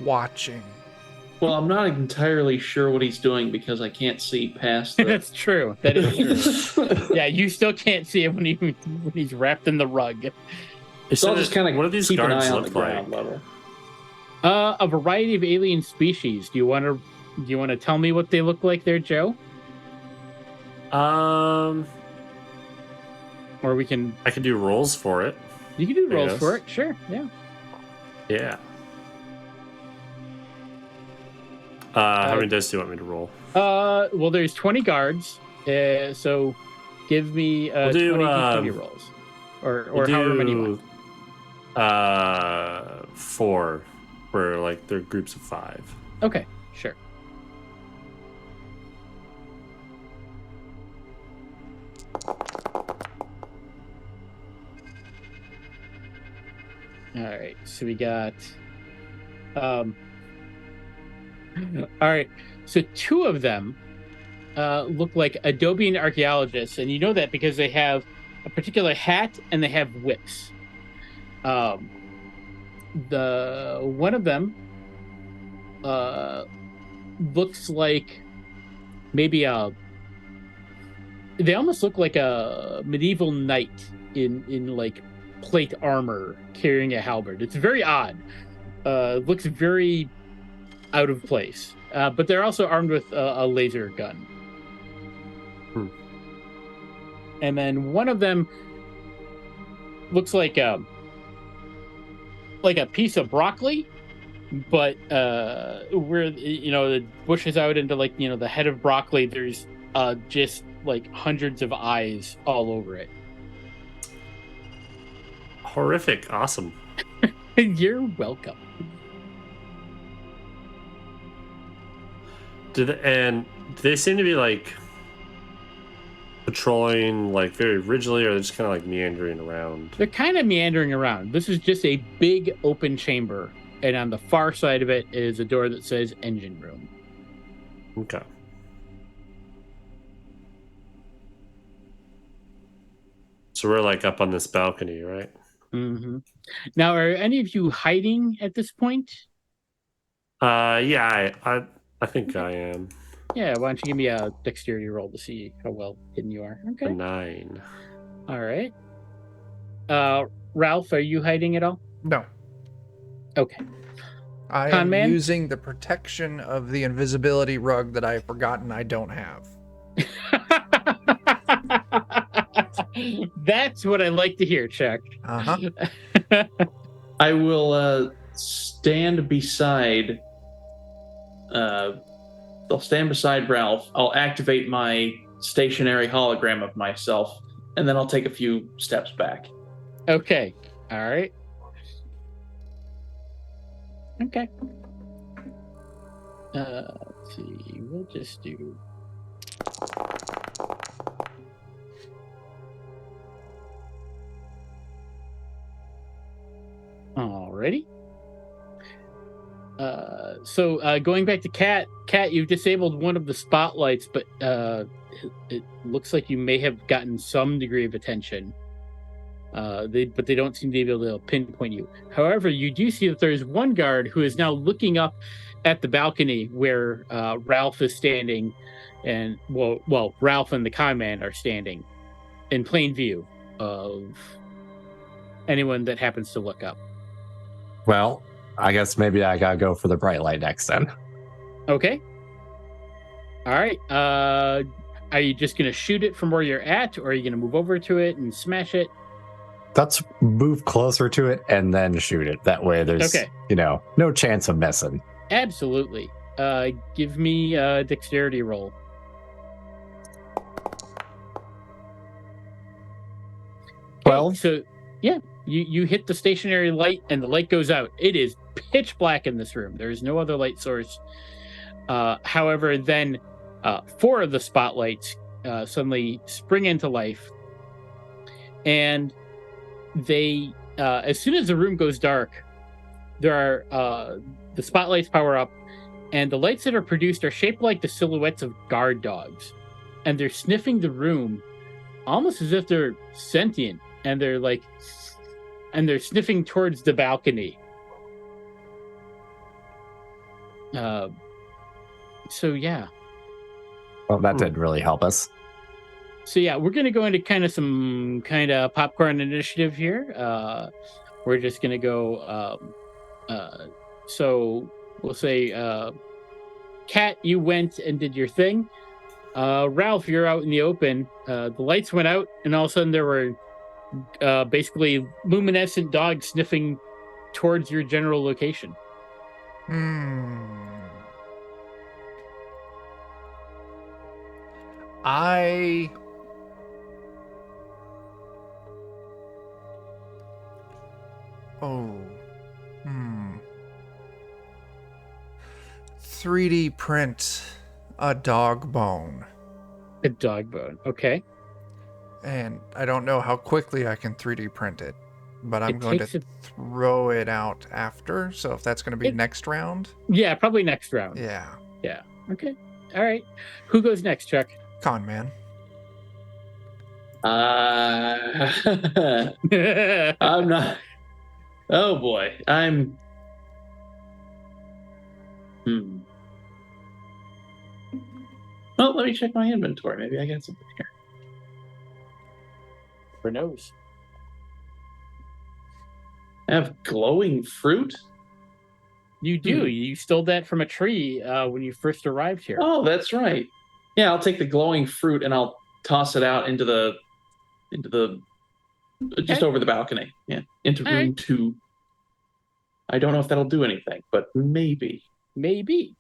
Watching. Well, I'm not entirely sure what he's doing because I can't see past the... That's true. That is true. Yeah, you still can't see him when he's wrapped in the rug. So I'll just kind of what do these keep an guards eye on the look like? ground level. A variety of alien species. Do you want to tell me what they look like there, Joe? I Or we can... can do rolls for it. You can do rolls Yes. for it. Sure, yeah. Yeah. How many dice do you want me to roll? Well, there's 20 guards. So give me We'll 20 do, d20 rolls. Or We'll however many you do, want. 4. Where, like, they're groups of 5. Okay, sure. All right, so we got all right, so 2 of them look like Adobean archaeologists, and you know that because they have a particular hat and they have whips. The one of them looks like maybe they almost look like a medieval knight in like plate armor carrying a halberd. It's very odd. Looks very out of place. But they're also armed with a laser gun. And then one of them looks like a piece of broccoli, but where the bushes out into the head of broccoli, there's just like hundreds of eyes all over it. Horrific. Awesome. You're welcome. Do they seem to be like patrolling like very rigidly, or they're just kind of like meandering around? They're kind of meandering around. This is just a big open chamber, and on the far side of it is a door that says engine room. Okay. So we're like up on this balcony, right? Mm-hmm. Now, are any of you hiding at this point? Yeah, I think I am. Yeah, why don't you give me a dexterity roll to see how well hidden you are? A Okay. 9. All right. Ralph, are you hiding at all? No. Okay. I Con am man? using the protection of the invisibility rug that I have forgotten I don't have. That's what I like to hear, Chuck. Uh-huh. I will stand beside. I'll stand beside Ralph. I'll activate my stationary hologram of myself, and then I'll take a few steps back. Okay. All right. Okay. Let's see. We'll just do. Alrighty. So going back to Kat, you've disabled one of the spotlights, but it looks like you may have gotten some degree of attention. They don't seem to be able to pinpoint you. However, you do see that there's one guard who is now looking up at the balcony where Ralph is standing, and well, Ralph and the con man are standing in plain view of anyone that happens to look up. Well, I guess maybe I gotta go for the bright light next then. Okay. All right. Are you just gonna shoot it from where you're at, or are you gonna move over to it and smash it? Let's move closer to it and then shoot it. That way there's, no chance of missing. Absolutely. Give me a dexterity roll. 12? So yeah, you hit the stationary light and the light goes out. It is pitch black in this room. There is no other light source. However, then 4 of the spotlights suddenly spring into life, and they as soon as the room goes dark, there are the spotlights power up, and the lights that are produced are shaped like the silhouettes of guard dogs, and they're sniffing the room almost as if they're sentient, and they're sniffing towards the balcony. So yeah. Well, that didn't really help us. So yeah, we're gonna go into some kind of popcorn initiative here. We're just gonna go. So we'll say, Kat, you went and did your thing. Ralph, you're out in the open. The lights went out, and all of a sudden there were basically luminescent dogs sniffing towards your general location. Oh. 3D print a dog bone. A dog bone. Okay. And I don't know how quickly I can 3D print it, but I'm It going to takes throw it out after. So if that's going to be It- next round. Yeah, probably next round. Yeah. Yeah. Okay. All right. Who goes next, Chuck? Con man. I'm not. Oh boy, I'm. Well, let me check my inventory. Maybe I got something here. Who knows? I have glowing fruit. You do. You stole that from a tree when you first arrived here. Oh, that's right. Yeah, I'll take the glowing fruit and I'll toss it out into the just over the balcony. Yeah, into All room right. 2. I don't know if that'll do anything, but maybe. Maybe.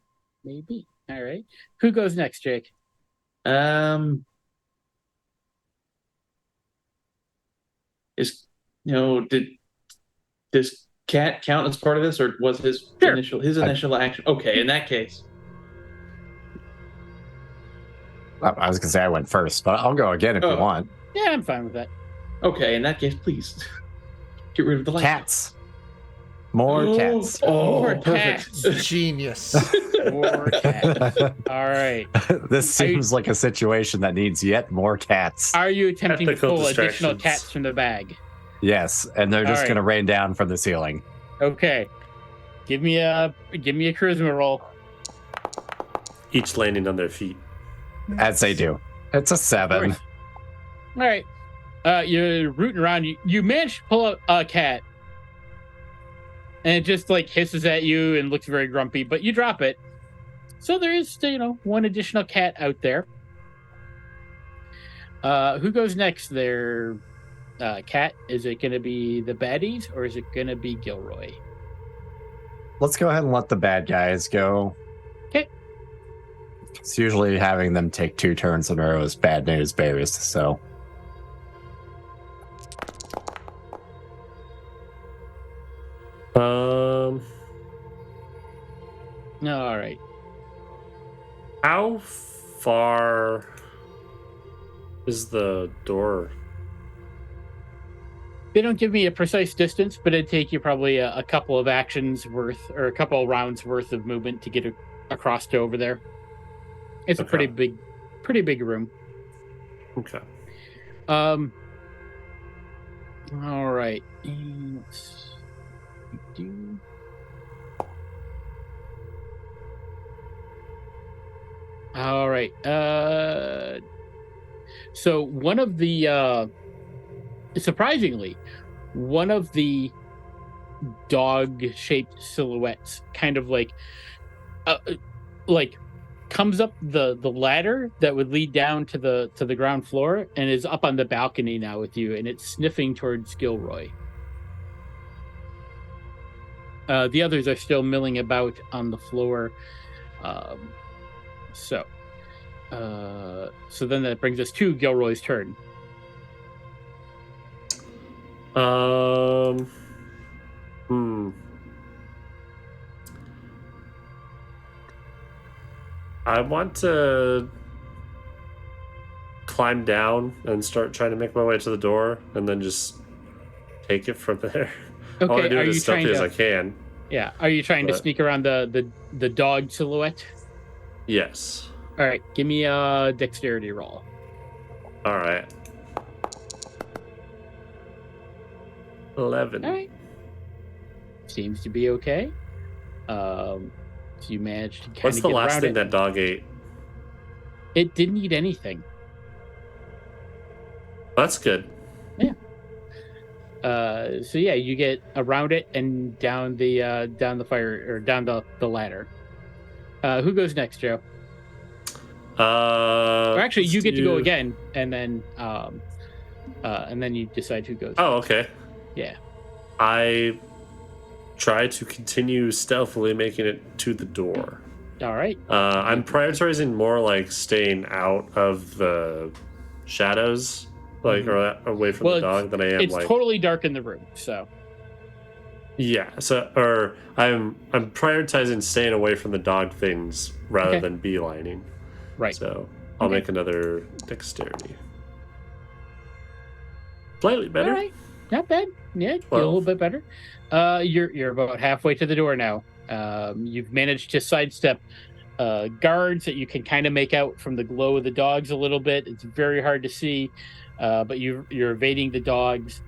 All right. Who goes next, Jake? Is did this cat count as part of this, or was his Sure. initial action? Okay, in that case. I was going to say I went first, but I'll go again if you Oh. want. Yeah, I'm fine with that. Okay, in that case, please get rid of the light. Cats. More cats. Oh, More perfect. cats. Genius. More cats. All right. This seems like a situation that needs yet more cats. Are you attempting to Technical pull additional distractions. cats from the bag? Yes, and they're just All right. going to rain down from the ceiling. Okay. Give me a charisma roll. Each landing on their feet. As they do. It's a 7. All right. You're rooting around. You manage to pull out a cat, and it just like hisses at you and looks very grumpy, but you drop it. So there is, one additional cat out there. Who goes next there, Cat? Is it going to be the baddies or is it going to be Gilroy? Let's go ahead and let the bad guys go. Okay. It's usually having them take 2 turns in a row is bad news bears, so. All right. How far is the door? They don't give me a precise distance, but it'd take you probably a couple of actions worth or a couple of rounds worth of movement to get across to over there. It's a Okay. pretty big room. Okay. All right. Let's do. All right. So one of the surprisingly, one of the dog-shaped silhouettes kind of like comes up the ladder that would lead down to the ground floor and is up on the balcony now with you, and it's sniffing towards Gilroy. The others are still milling about on the floor. So then that brings us to Gilroy's turn. Hmm. I want to climb down and start trying to make my way to the door, and then just take it from there. I want to Okay, do are it as you trying stealthy as to? I can. Yeah, are you trying to But sneak around the dog silhouette? yes. All right, give me a dexterity roll. All right. 11. All right, seems to be okay. So you managed to kind What's of the get last around thing it. that dog ate? It didn't eat anything. That's good. Yeah. So yeah, you get around it and down the fire or down the ladder. Who goes next, Joe? Or actually, Let's you get to go do- again, and then you decide who goes. Oh, next. okay. Yeah. I try to continue stealthily making it to the door. All right. I'm prioritizing more like staying out of the shadows, like or away from Well, the dog, than I am it's like. totally dark in the room, so Yeah. So, or I'm prioritizing staying away from the dog things rather Okay. than beelining. right. So I'll Okay. make another dexterity. Slightly better. All right. Not bad. Yeah, a little bit better. You're about halfway to the door now. You've managed to sidestep guards that you can kind of make out from the glow of the dogs a little bit. It's very hard to see, but you're evading the dogs.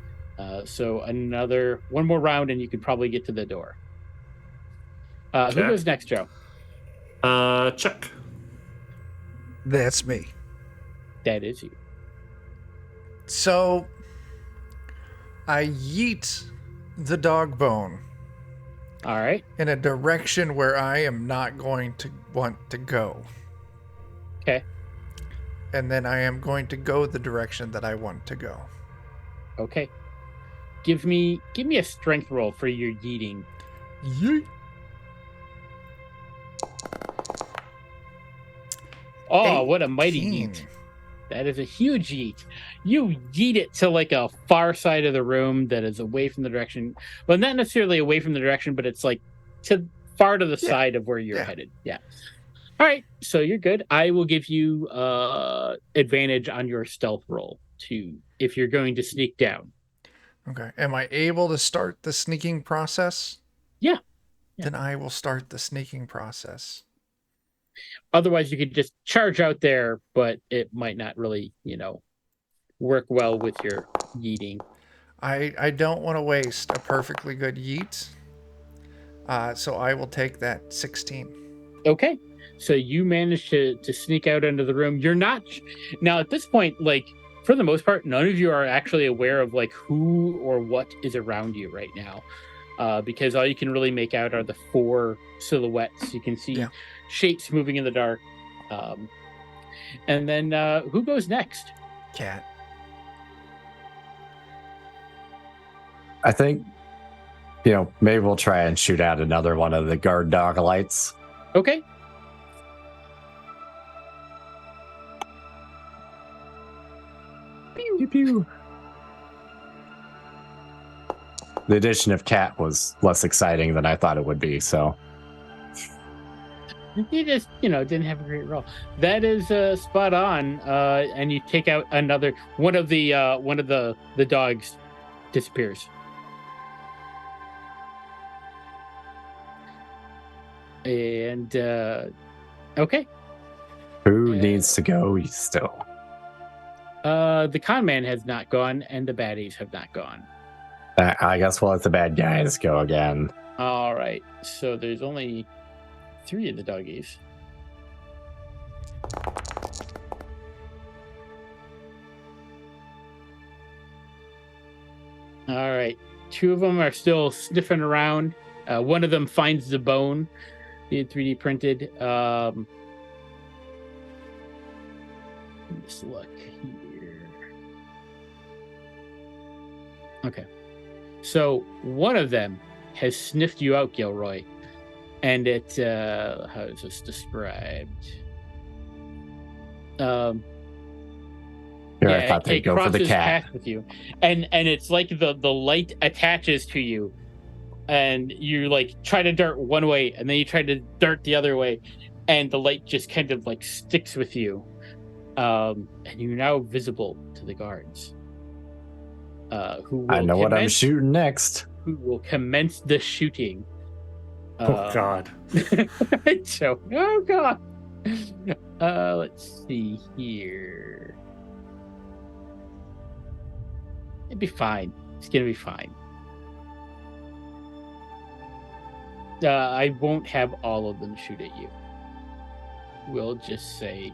So one more round, and you could probably get to the door. Who Okay. goes next, Joe? Chuck. That's me. That is you. So I yeet the dog bone All right. in a direction where I am not going to want to go. Okay. And then I am going to go the direction that I want to go. Okay. Give me a strength roll for your yeeting. Yeet. Oh, what a mighty 18. yeet. That is a huge yeet. You yeet it to like a far side of the room that is away from the direction. Well, not necessarily away from the direction, but it's like far to the side of where you're headed. Yeah. All right. So you're good. I will give you advantage on your stealth roll if you're going to sneak down. Okay. Am I able to start the sneaking process? Yeah. Then I will start the sneaking process. Otherwise, you could just charge out there, but it might not really, work well with your yeeting. I don't want to waste a perfectly good yeet. So I will take that 16. Okay. So you managed to sneak out into the room. You're not now at this point, like for the most part, none of you are actually aware of like who or what is around you right now. Because all you can really make out are the four silhouettes. You can see shapes moving in the dark. And then who goes next? Cat. I think, maybe we'll try and shoot out another one of the guard dog lights. Okay. Pew, pew, pew. The addition of cat was less exciting than I thought it would be, so. You just, didn't have a great roll. That is spot on. And you take out another one of the dogs disappears. And okay. Who needs to go still? The con man has not gone, and the baddies have not gone. I guess we'll let the bad guys go again. All right. So there's only 3 of the doggies. All right. 2 of them are still sniffing around. One of them finds the bone, the 3D printed. Let's look here. Okay. So one of them has sniffed you out, Gilroy. And it, how is this described? Here, I thought they'd it go for the crosses cat. paths with you, and it's like the light attaches to you, and you like try to dart one way, and then you try to dart the other way, and the light just kind of like sticks with you, and you're now visible to the guards. Who will I know what I'm commence- shooting next. Who will commence the shooting? Oh God. So, oh God. Let's see here. It'd be fine. It's gonna be fine. I won't have all of them shoot at you. We'll just say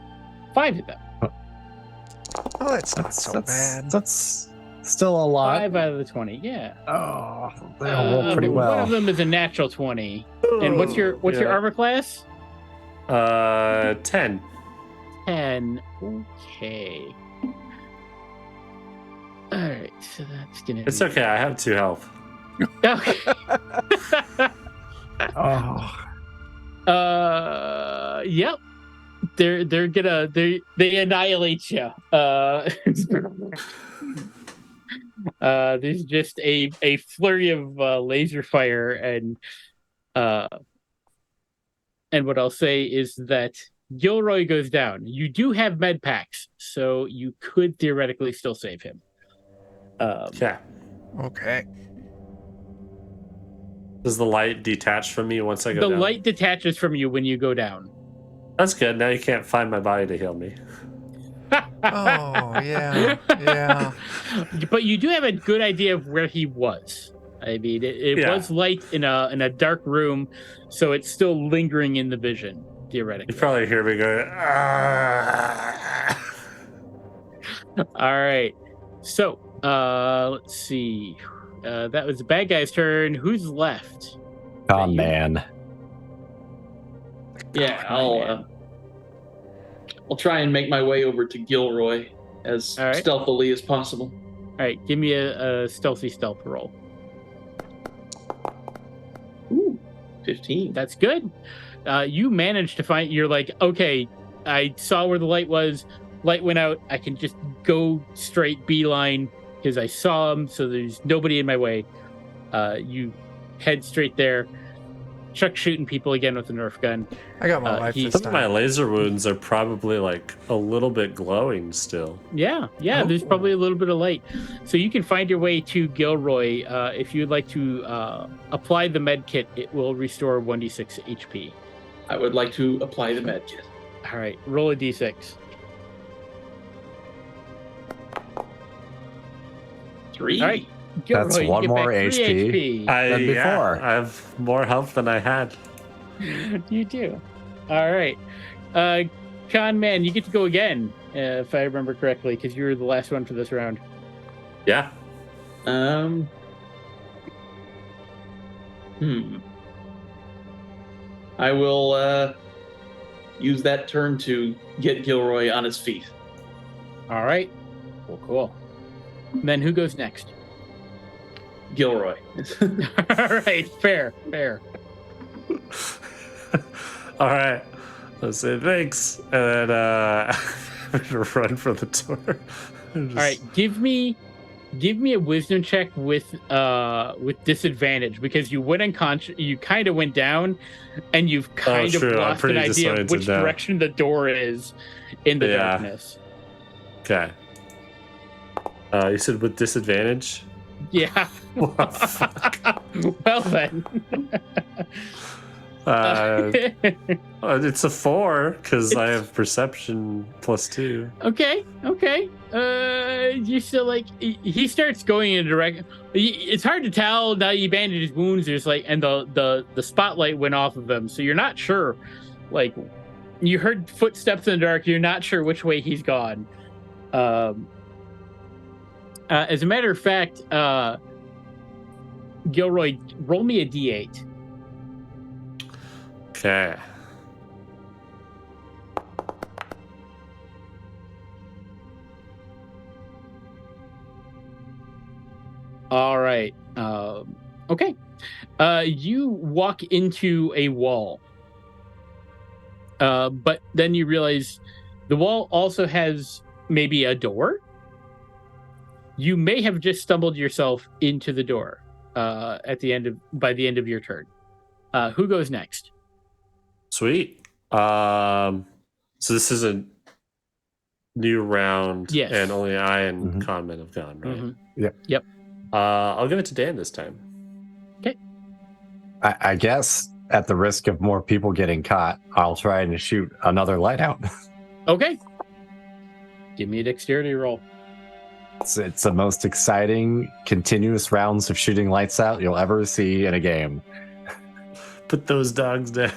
5 of them. Oh, that's not so bad. That's still a lot. 5 out of the 20. Yeah. Oh, they'll roll pretty One well. of them is a natural 20. And what's your armor class? 10. 10. Okay. All right. So that's gonna. It's okay. I have 2 health. Okay. Oh, Yep. They're gonna they annihilate you. There's just a flurry of laser fire, and what I'll say is that Gilroy goes down. You do have med packs, so you could theoretically still save him. Yeah. Okay. Does the light detach from me once I go The down? light detaches from you when you go down. That's good. Now you can't find my body to heal me. Oh, yeah. Yeah. But you do have a good idea of where he was. I mean, it Yeah. was light in a dark room, so it's still lingering in the vision, theoretically. You probably hear me go, ah. All right. So, let's see. That was the bad guy's turn. Who's left? con man. Yeah, man. I'll try and make my way over to Gilroy as All right. stealthily as possible. All right, give me a stealth roll. Ooh, 15. That's good. You managed to find. You're like, okay, I saw where the light was. Light went out. I can just go straight beeline because I saw him. So there's nobody in my way. You head straight there. Chuck shooting people again with the Nerf gun. I got my life this Some of my time. laser wounds are probably like a little bit glowing still. Yeah, there's probably a little bit of light. So you can find your way to Gilroy. If you'd like to apply the med kit, it will restore 1d6 HP. I would like to apply the med kit. All right, roll a d6. 3. All right, Gilroy, That's you one get more back 3 HP. Than before. I have more health than I had. You do. All right. Con Man, you get to go again, if I remember correctly, because you were the last one for this round. Yeah. I will use that turn to get Gilroy on his feet. All right. Cool. Then who goes next? Gilroy. All right. Fair. All right. Let's say thanks. And then I'm going to run for the door. All right. Give me a wisdom check with disadvantage because you went unconscious. You kind of went down, and you've kind of true. I'm lost an pretty idea of which disoriented now. direction the door is in the Yeah. darkness. Okay. You said with disadvantage? Yeah. Well, fuck. Well then. It's a 4 because I have perception +2. Okay. You're still like he starts going in a direction. It's hard to tell now. You bandage his wounds. There's like, and the spotlight went off of him, so you're not sure. Like, you heard footsteps in the dark. You're not sure which way he's gone. As a matter of fact, Gilroy, roll me a d8. Okay. All right. Okay. You walk into a wall. But then you realize the wall also has maybe a door You may have just stumbled yourself into the door by the end of your turn. Who goes next? Sweet. So this is a new round, Yes. and only I and Mhm. Conman have gone, right? Yep. I'll give it to Dan this time. I guess at the risk of more people getting caught, I'll try and shoot another light out. Okay. Give me a dexterity roll. It's the most exciting continuous rounds of shooting lights out you'll ever see in a game. Put those dogs down.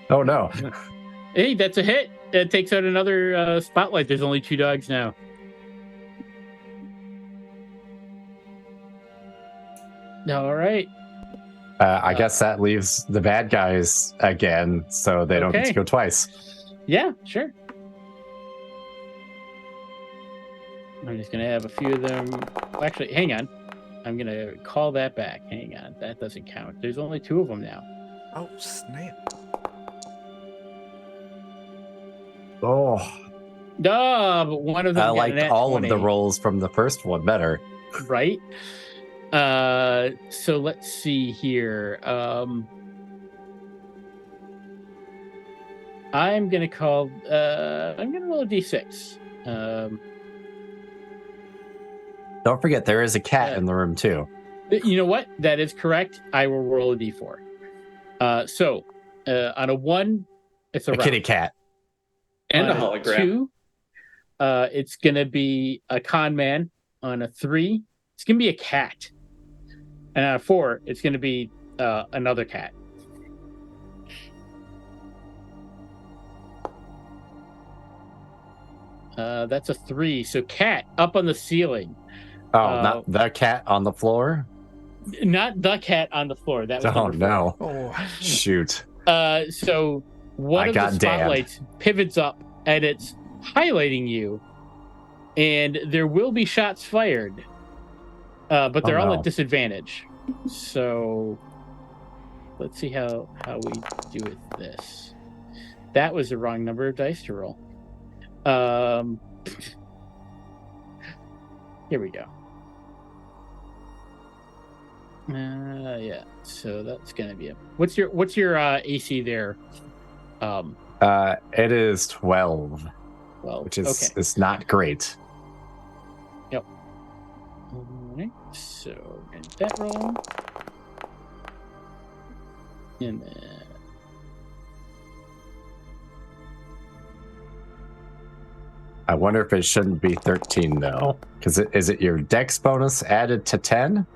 Oh no. Hey, that's a hit. That takes out another spotlight. There's only 2 dogs now. All right. I guess that leaves the bad guys again, so they don't get Okay. to go twice. Yeah, sure. I'm just going to have a few of them. Actually, hang on. I'm going to call that back. Hang on. That doesn't count. There's only 2 of them now. Oh, snap. Oh, Duh, but one of them I got liked an all of the 20, rolls from the first one better. right? So let's see here. I'm going to call... I'm going to roll a d6. Don't forget, there is a cat in the room too. You know what? That is correct. I will roll a d4. So on a 1, it's A kitty cat. And a On hologram. 2, it's going to be a con man. On a 3, it's going to be a cat. And on a 4, it's going to be another cat. That's a 3. So cat up on the ceiling. Oh, not the cat on the floor? Not the cat on the floor. That was Oh, number 4. no. Oh, Shoot. So one I of the got damned. spotlights pivots up and it's highlighting you, and there will be shots fired, but they're all no. at disadvantage. So let's see how we do with this. That was the wrong number of dice to roll. Here we go. Yeah. So that's gonna be a. What's your AC there? It is 12, Well, which is okay. is not great. Yep. All right. So and that roll, and then I wonder if it shouldn't be 13 though, because is it your dex bonus added to 10?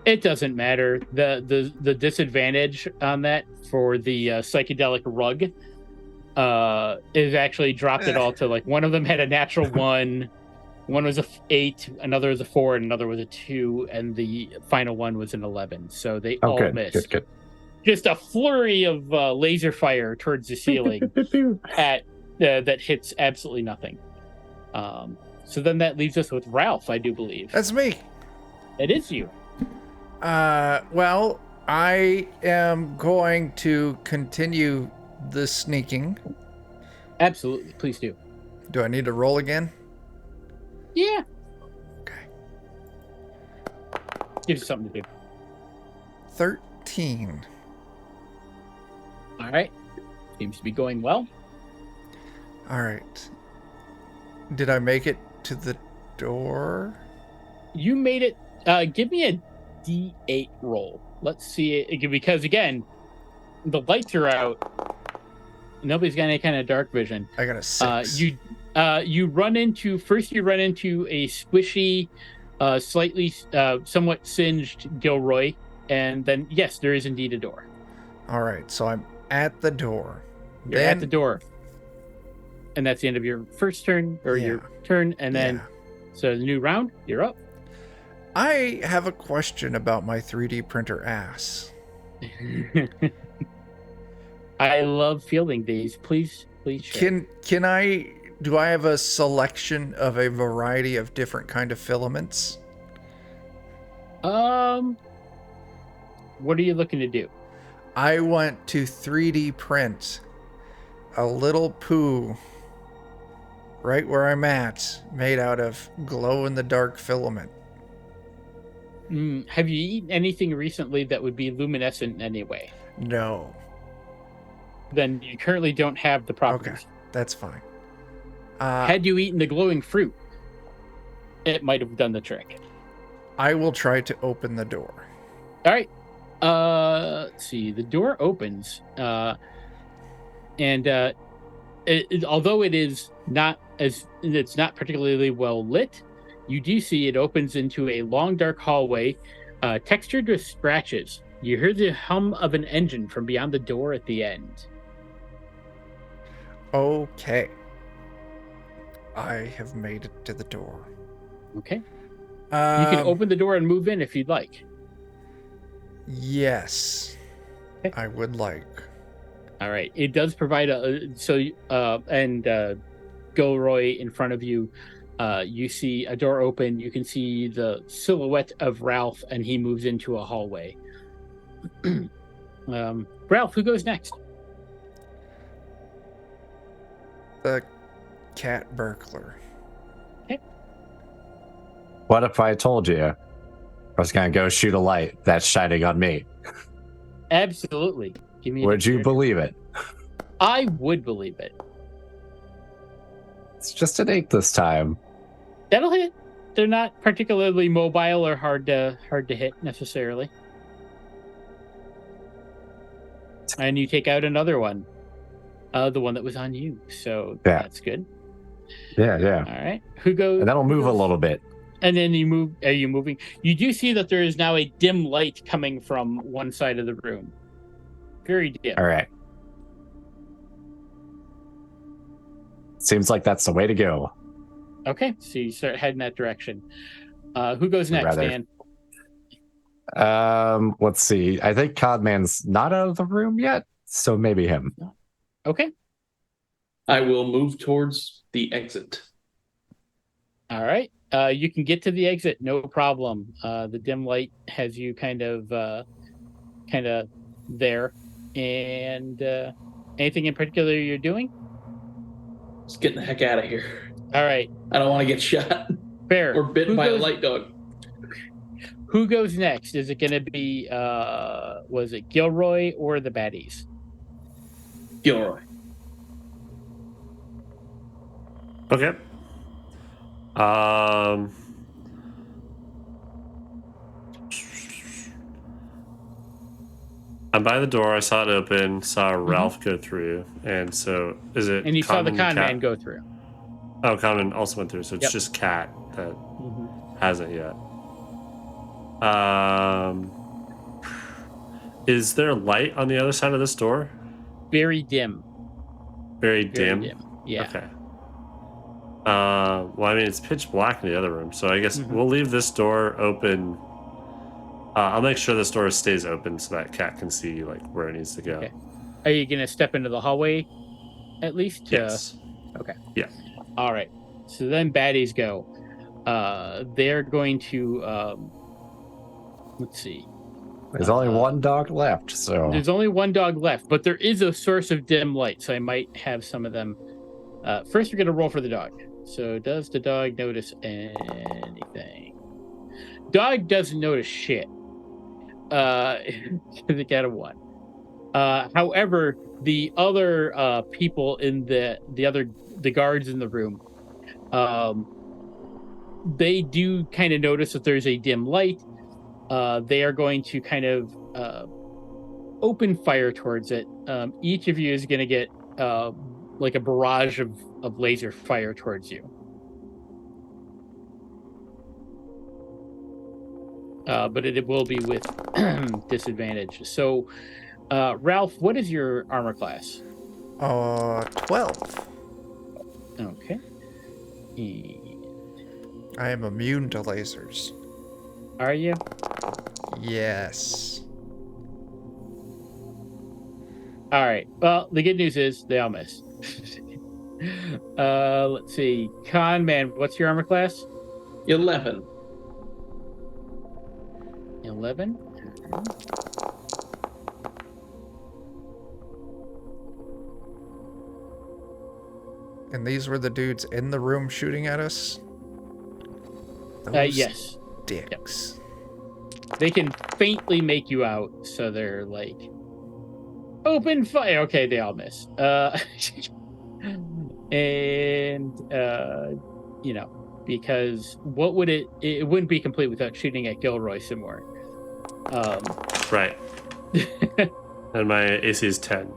it doesn't matter. The disadvantage on that for the psychedelic rug is actually dropped it all to like one of them had a natural 1, one was a 8, another was a 4, and another was a 2, and the final one was an 11. So they all Good, missed. good. Just a flurry of laser fire towards the ceiling at that hits absolutely nothing. So then that leaves us with Ralph, I do believe. that's me. It is you. Well, I am going to continue the sneaking. Absolutely. Please do. Do I need to roll again? Yeah. Okay. Gives you something to do. 13. All right. Seems to be going well. All right. Did I make it to the door? You made it. Give me a D8 roll. Let's see it. Because again, the lights are out. Nobody's got any kind of dark vision. I got a 6. You run into a squishy, slightly, somewhat singed Gilroy, and then yes, there is indeed a door. All right, so I'm at the door. You're at the door, and that's the end of your first turn or Yeah. your turn, and then so the new round, you're up. I have a question about my 3D printer ass. I love fielding these. Please share. Can I do I have a selection of a variety of different kind of filaments? What are you looking to do? I want to 3D print a little poo right where I'm at, made out of glow-in-the-dark filament. Have you eaten anything recently that would be luminescent in any way? No. Then you currently don't have the properties. Okay, that's fine. Had you eaten the glowing fruit, it might have done the trick. I will try to open the door. All right. Let's see. The door opens, and although it's not particularly well lit, you do see it opens into a long, dark hallway, textured with scratches. You hear the hum of an engine from beyond the door at the end. Okay. I have made it to the door. Okay. You can open the door and move in if you'd like. Yes. Okay. I would like. All right. It does provide Gilroy in front of you. You see a door open. You can see the silhouette of Ralph, and he moves into a hallway. Ralph, who goes next? The cat burglar. What if I told you I was going to go shoot a light that's shining on me? Absolutely. Give me. Would you believe it? I would believe it. It's just an 8 this time. That'll hit. They're not particularly mobile or hard to hit necessarily. And you take out another one, the one that was on you. So that's good. Yeah. All right. Who goes? And that'll move a little bit. And then you move. Are you moving? You do see that there is now a dim light coming from one side of the room. Very dim. All right. Seems like that's the way to go. Okay, so you start heading that direction. Who goes next, Dan? Let's see. I think Codman's not out of the room yet, so maybe him. Okay. I will move towards the exit. All right. You can get to the exit, no problem. The dim light has you kind of there. And anything in particular you're doing? Just getting the heck out of here. All right. I don't want to get shot. Fair. Or bitten by a light dog. Who goes next? Is it going to be, was it Gilroy or the baddies? Gilroy. Okay. I'm by the door. I saw it open. Saw Ralph go through, and so is it? And you saw the con man go through. Oh, Conman also went through, so it's just Cat that hasn't yet. Is there light on the other side of this door? Very dim. Very dim? Yeah. Okay. Well, I mean, it's pitch black in the other room, so I guess we'll leave this door open. I'll make sure this door stays open so that Cat can see like where it needs to go. Okay. Are you gonna step into the hallway, at least? Yes. Okay. Yeah. All right. So then baddies go. They're going to. Let's see. There's only one dog left, so there's only one dog left, but there is a source of dim light, so I might have some of them. First, we're gonna roll for the dog. So, does the dog notice anything? Dog doesn't notice shit. They got a 1. However, the other people in the guards in the room, they do kind of notice that there's a dim light. They are going to kind of open fire towards it. Each of you is going to get like a barrage of laser fire towards you. But it will be with disadvantage. So, Ralph, what is your armor class? 12. Okay. I am immune to lasers. Are you? Yes. All right. Well, the good news is they all miss. Let's see. Con man, what's your armor class? 11. 11. And these were the dudes in the room shooting at us? Those Yes. dicks. They can faintly make you out, so they're like, open fire. Okay, they all miss. Because what would it wouldn't be complete without shooting at Gilroy some more. Right. And my AC is 10.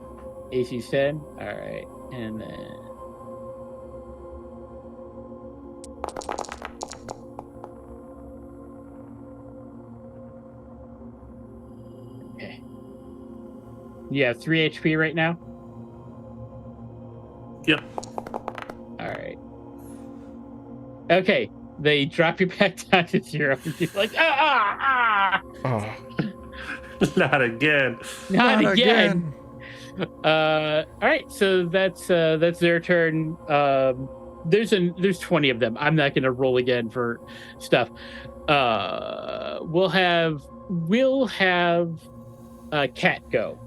AC's 10. All right, and then okay. You have 3 HP right now. Yep. All right. Okay, they drop you back down to 0. You're like, Oh, Not again. not again. All right, so that's their turn. There's 20 of them. I'm not gonna roll again for stuff. We'll have Cat go.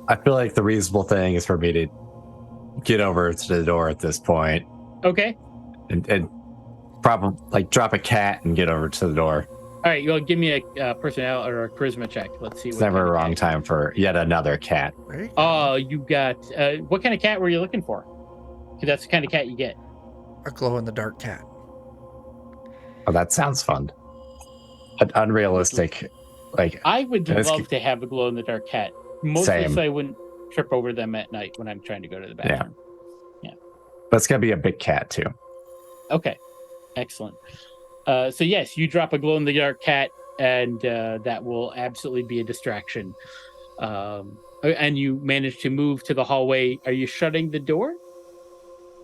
I feel like the reasonable thing is for me to get over to the door at this point Okay. and probably like drop a cat and get over to the door. All right, you'll give me a personnel or a charisma check. Let's see. It's never a wrong time for yet another cat. right? Oh, you got what kind of cat were you looking for? 'Cause that's the kind of cat you get. A glow-in-the-dark cat. Oh, that sounds fun. An unrealistic, like I would That's love to have a glow in the dark cat. Mostly Same. so I wouldn't trip over them at night when I'm trying to go to the bathroom. but it's gonna be a big cat too. Okay, excellent. So yes, you drop a glow in the dark cat, and that will absolutely be a distraction. And you manage to move to the hallway. Are you shutting the door?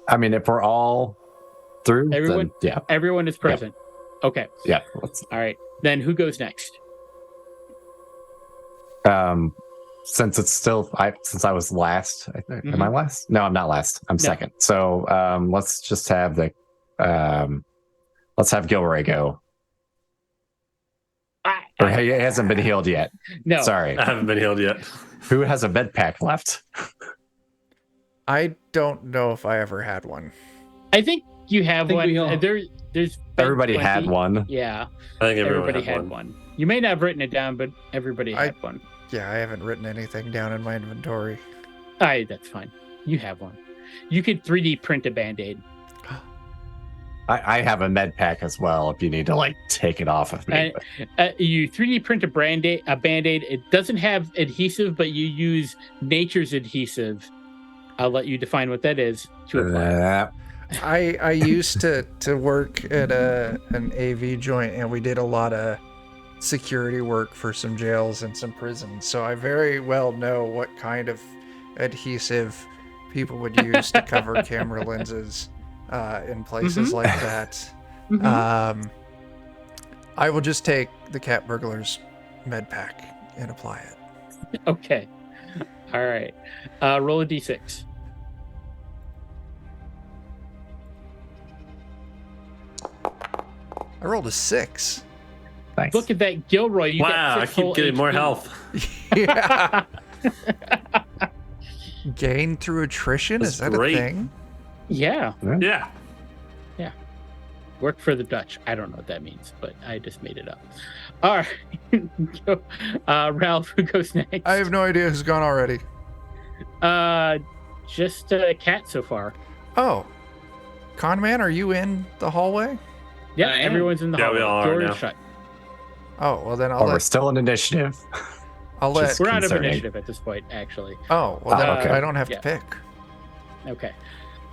I mean, if we're all through, Everyone? then, Everyone is present. Okay, yeah. all right. Then who goes next? Since it's still, since I was last, I think. Am I Mm-hmm. last? No, I'm not last. I'm second. So let's just have let's have Gilroy go. Or he hasn't been healed yet. No. Sorry. I haven't been healed yet. Who has a med pack left? I don't know if I ever had one. I think you have think one. we all- There's Everybody had 20. one. Yeah, I think everybody had one. You may not have written it down, but everybody had one. Yeah, I haven't written anything down in my inventory. That's fine. You have one. You could 3D print a Band-Aid. I have a med pack as well. If you need to like take it off of me. You 3D print a Band-Aid. It doesn't have adhesive, but you use nature's adhesive. I'll let you define what that is to apply. I used to work at an AV joint, and we did a lot of security work for some jails and some prisons. So I very well know what kind of adhesive people would use to cover camera lenses in places like that. I will just take the cat burglar's med pack and apply it. Okay. All right. Roll a d6. I rolled a 6. Thanks. Look at that, Gilroy. You Wow, got I 6 keep whole getting more HP. health. Yeah. Gain through attrition? That's Is that great. a thing? Yeah. Yeah. Work for the Dutch. I don't know what that means, but I just made it up. All right. Ralph, who goes next? I have no idea who's gone already. Just a cat so far. Oh. Conman, are you in the hallway? Yeah, I am. everyone's in the Yeah, hallway. we all are Door is now. shut. Oh, well then Oh, we're still in initiative. I'll let. Just- We're out of concerning. initiative at this point, actually. Oh, well then okay. I don't have Yeah. to pick. Okay.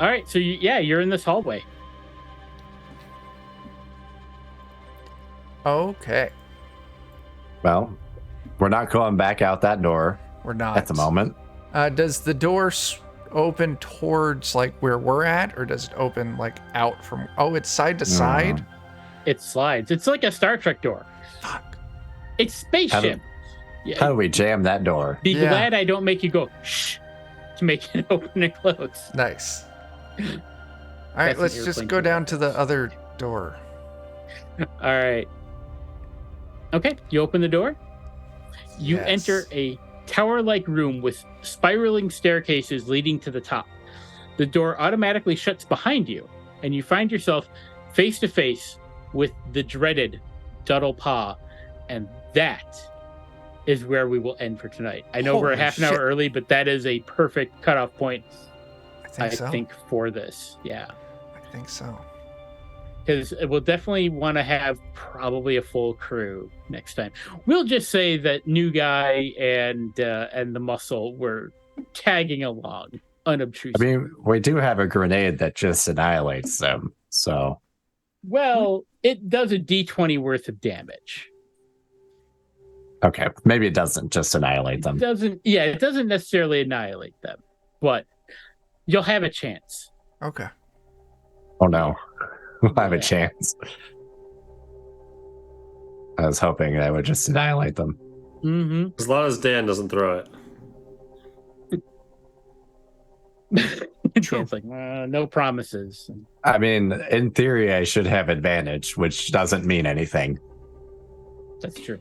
All right. So you're in this hallway. Okay. Well, we're not going back out that door We're not. at the moment. Does the door open towards like where we're at, or does it open like out from? Oh, it's side to side. It slides. It's like a Star Trek door. Fuck. It's spaceship. Yeah. How do we jam that door? Be Yeah. glad I don't make you go shh to make it open and close. Nice. All right, That's an let's just airplane go door. down to the other door. All right. Okay, you open the door. You Yes. enter a tower-like room with spiraling staircases leading to the top. The door automatically shuts behind you, and you find yourself face to face with the dreaded Duddle Paw, and that is where we will end for tonight. I know we're a Holy half an hour shit. early, but that is a perfect cutoff point, I think so. for this. Yeah. I think so. Because we'll definitely want to have probably a full crew next time. We'll just say that New Guy and the Muscle were tagging along unobtrusively. I mean, we do have a grenade that just annihilates them. So, Well, it does a D20 worth of damage. okay, maybe it doesn't just annihilate them. It doesn't necessarily annihilate them, but you'll have a chance. Okay. Oh no, we'll have a Yeah. chance. I was hoping that would just annihilate them. Mm-hmm. As long as Dan doesn't throw it. Dan's like, no promises. I mean, in theory, I should have advantage, which doesn't mean anything. That's true.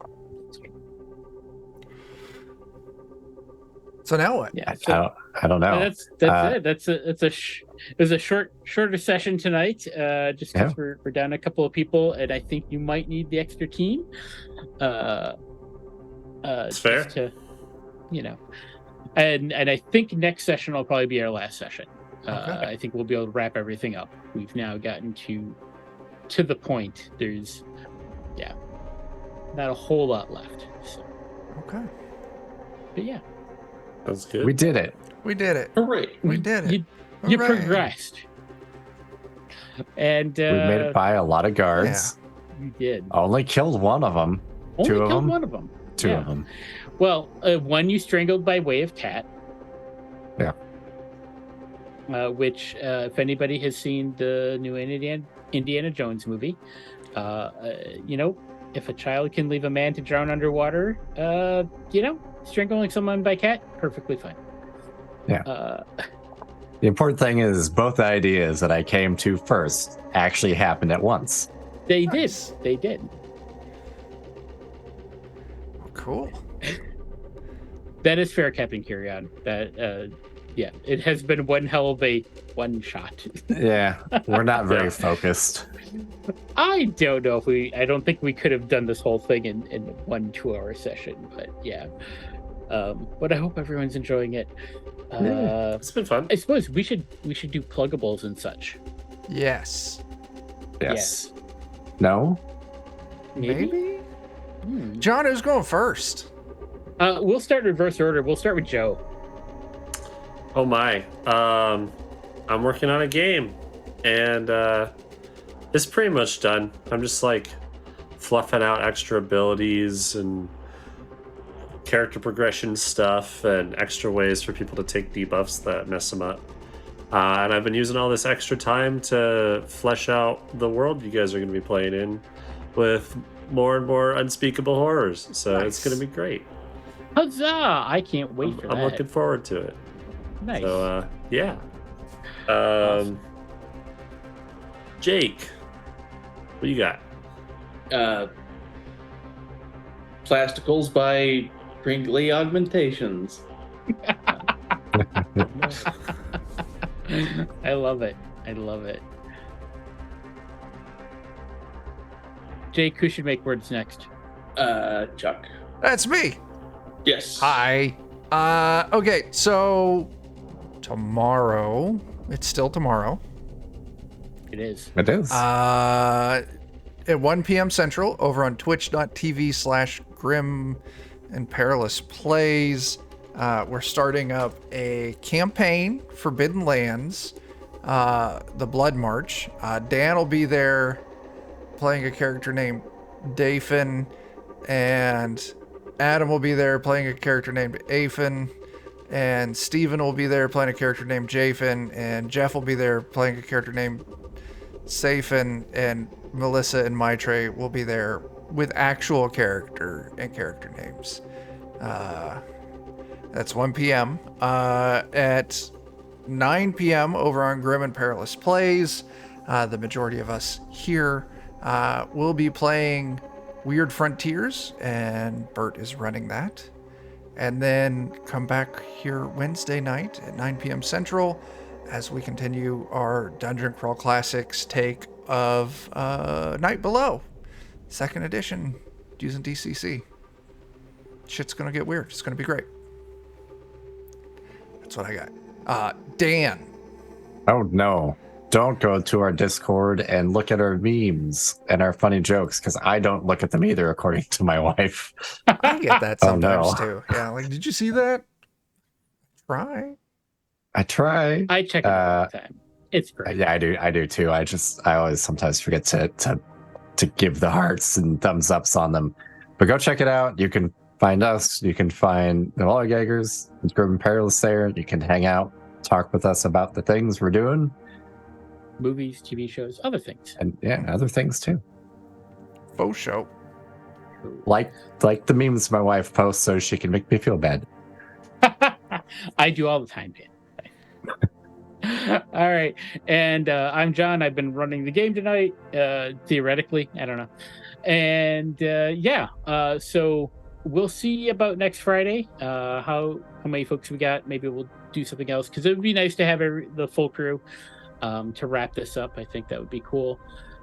So now what? Yeah. So I don't know. that's it. It was a shorter session tonight. Just because we're down a couple of people, and I think you might need the extra team. It's fair. Just to, and I think next session will probably be our last session. Okay. I think we'll be able to wrap everything up. We've now gotten to the point. There's not a whole lot left. So, Okay. but yeah, That's good. We did it. We did it. Hooray. We did it. you Hooray. progressed, and We made it by a lot of guards. you did. Only killed one of them. Only two of killed them? one of them. Two Yeah. of them. Well, one you strangled by way of cat. Yeah. Which, if anybody has seen the new Indiana Jones movie, if a child can leave a man to drown underwater, strangling someone by cat, perfectly fine. Yeah. The important thing is both ideas that I came to first actually happened at once. They Nice. did. They did. Cool. That is fair, Captain Kyrion. That, it has been one hell of a one shot. Yeah, we're not very Yeah. focused. I don't know I don't think we could have done this whole thing in 1 2-hour session, but yeah. But I hope everyone's enjoying it. It's been fun. I suppose we should do pluggables and such. Yes. Yes. No? Maybe? Hmm. John, who's going first? We'll start in reverse order. We'll start with Joe. Oh my. I'm working on a game, and it's pretty much done. I'm just like fluffing out extra abilities and character progression stuff and extra ways for people to take debuffs that mess them up. And I've been using all this extra time to flesh out the world you guys are going to be playing in with more and more unspeakable horrors. So it's going to be great. Huzzah! I can't wait for I'm that. looking forward to it. Nice. So, yeah. Awesome. Jake, what you got? Plasticals by Crinkly Augmentations. I love it. I love it. Jake, who should make words next? Chuck. That's me. Yes. Hi. Okay, so tomorrow, it's still tomorrow. It is. It is. At 1 p.m. Central over on twitch.tv/Grim and Perilous Plays. We're starting up a campaign, Forbidden Lands, the Blood March. Dan will be there playing a character named Dafin, and Adam will be there playing a character named Aphin, and Steven will be there playing a character named Jafin, and Jeff will be there playing a character named Safin, and Melissa and Maitre will be there with actual character and character names. That's 1 p.m. At 9 p.m. over on Grim and Perilous Plays, the majority of us here will be playing Weird Frontiers, and Bert is running that. And then come back here Wednesday night at 9 p.m. Central as we continue our Dungeon Crawl Classics take of Night Below, 2nd edition, using DCC. Shit's gonna get weird. It's gonna be great. That's what I got. Dan. Oh no. Don't go to our Discord and look at our memes and our funny jokes, because I don't look at them either, according to my wife. I get that sometimes Oh, no. too. Yeah, like, did you see that? Try. I try. I check it all the time. It's great. Yeah, I do too. I always sometimes forget to give the hearts and thumbs ups on them. But go check it out. You can find us. You can find the Lollygaggers, Urban Perilous there. You can hang out, talk with us about the things we're doing. Movies, TV shows, other things. And yeah, other things too. Faux show. Like the memes my wife posts so she can make me feel bad. I do all the time, Dan. All right. And I'm John. I've been running the game tonight, theoretically. I don't know. And so we'll see about next Friday, how many folks we got. Maybe we'll do something else, because it would be nice to have the full crew to wrap this up. I think that would be cool.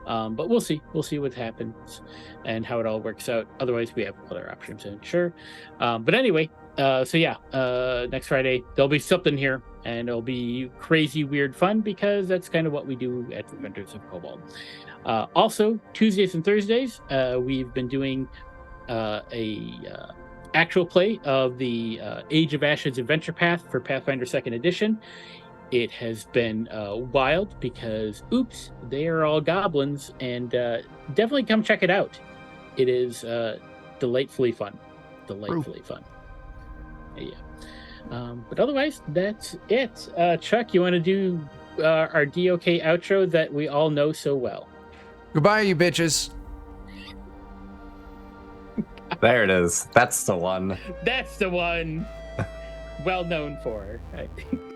But we'll see. We'll see what happens and how it all works out. Otherwise, we have other options, I'm sure. But anyway, next Friday, there'll be something here, and it'll be crazy, weird fun, because that's kind of what we do at the Vendors of Cobalt. Also, Tuesdays and Thursdays, we've been doing a actual play of the Age of Ashes Adventure Path for Pathfinder 2nd Edition. It has been wild because, oops, they are all goblins, and definitely come check it out. It is delightfully fun. Delightfully fun. Yeah. But otherwise, that's it. Chuck, you want to do our DOK outro that we all know so well? Goodbye, you bitches. There it is. That's the one. That's the one. Well known for, I think.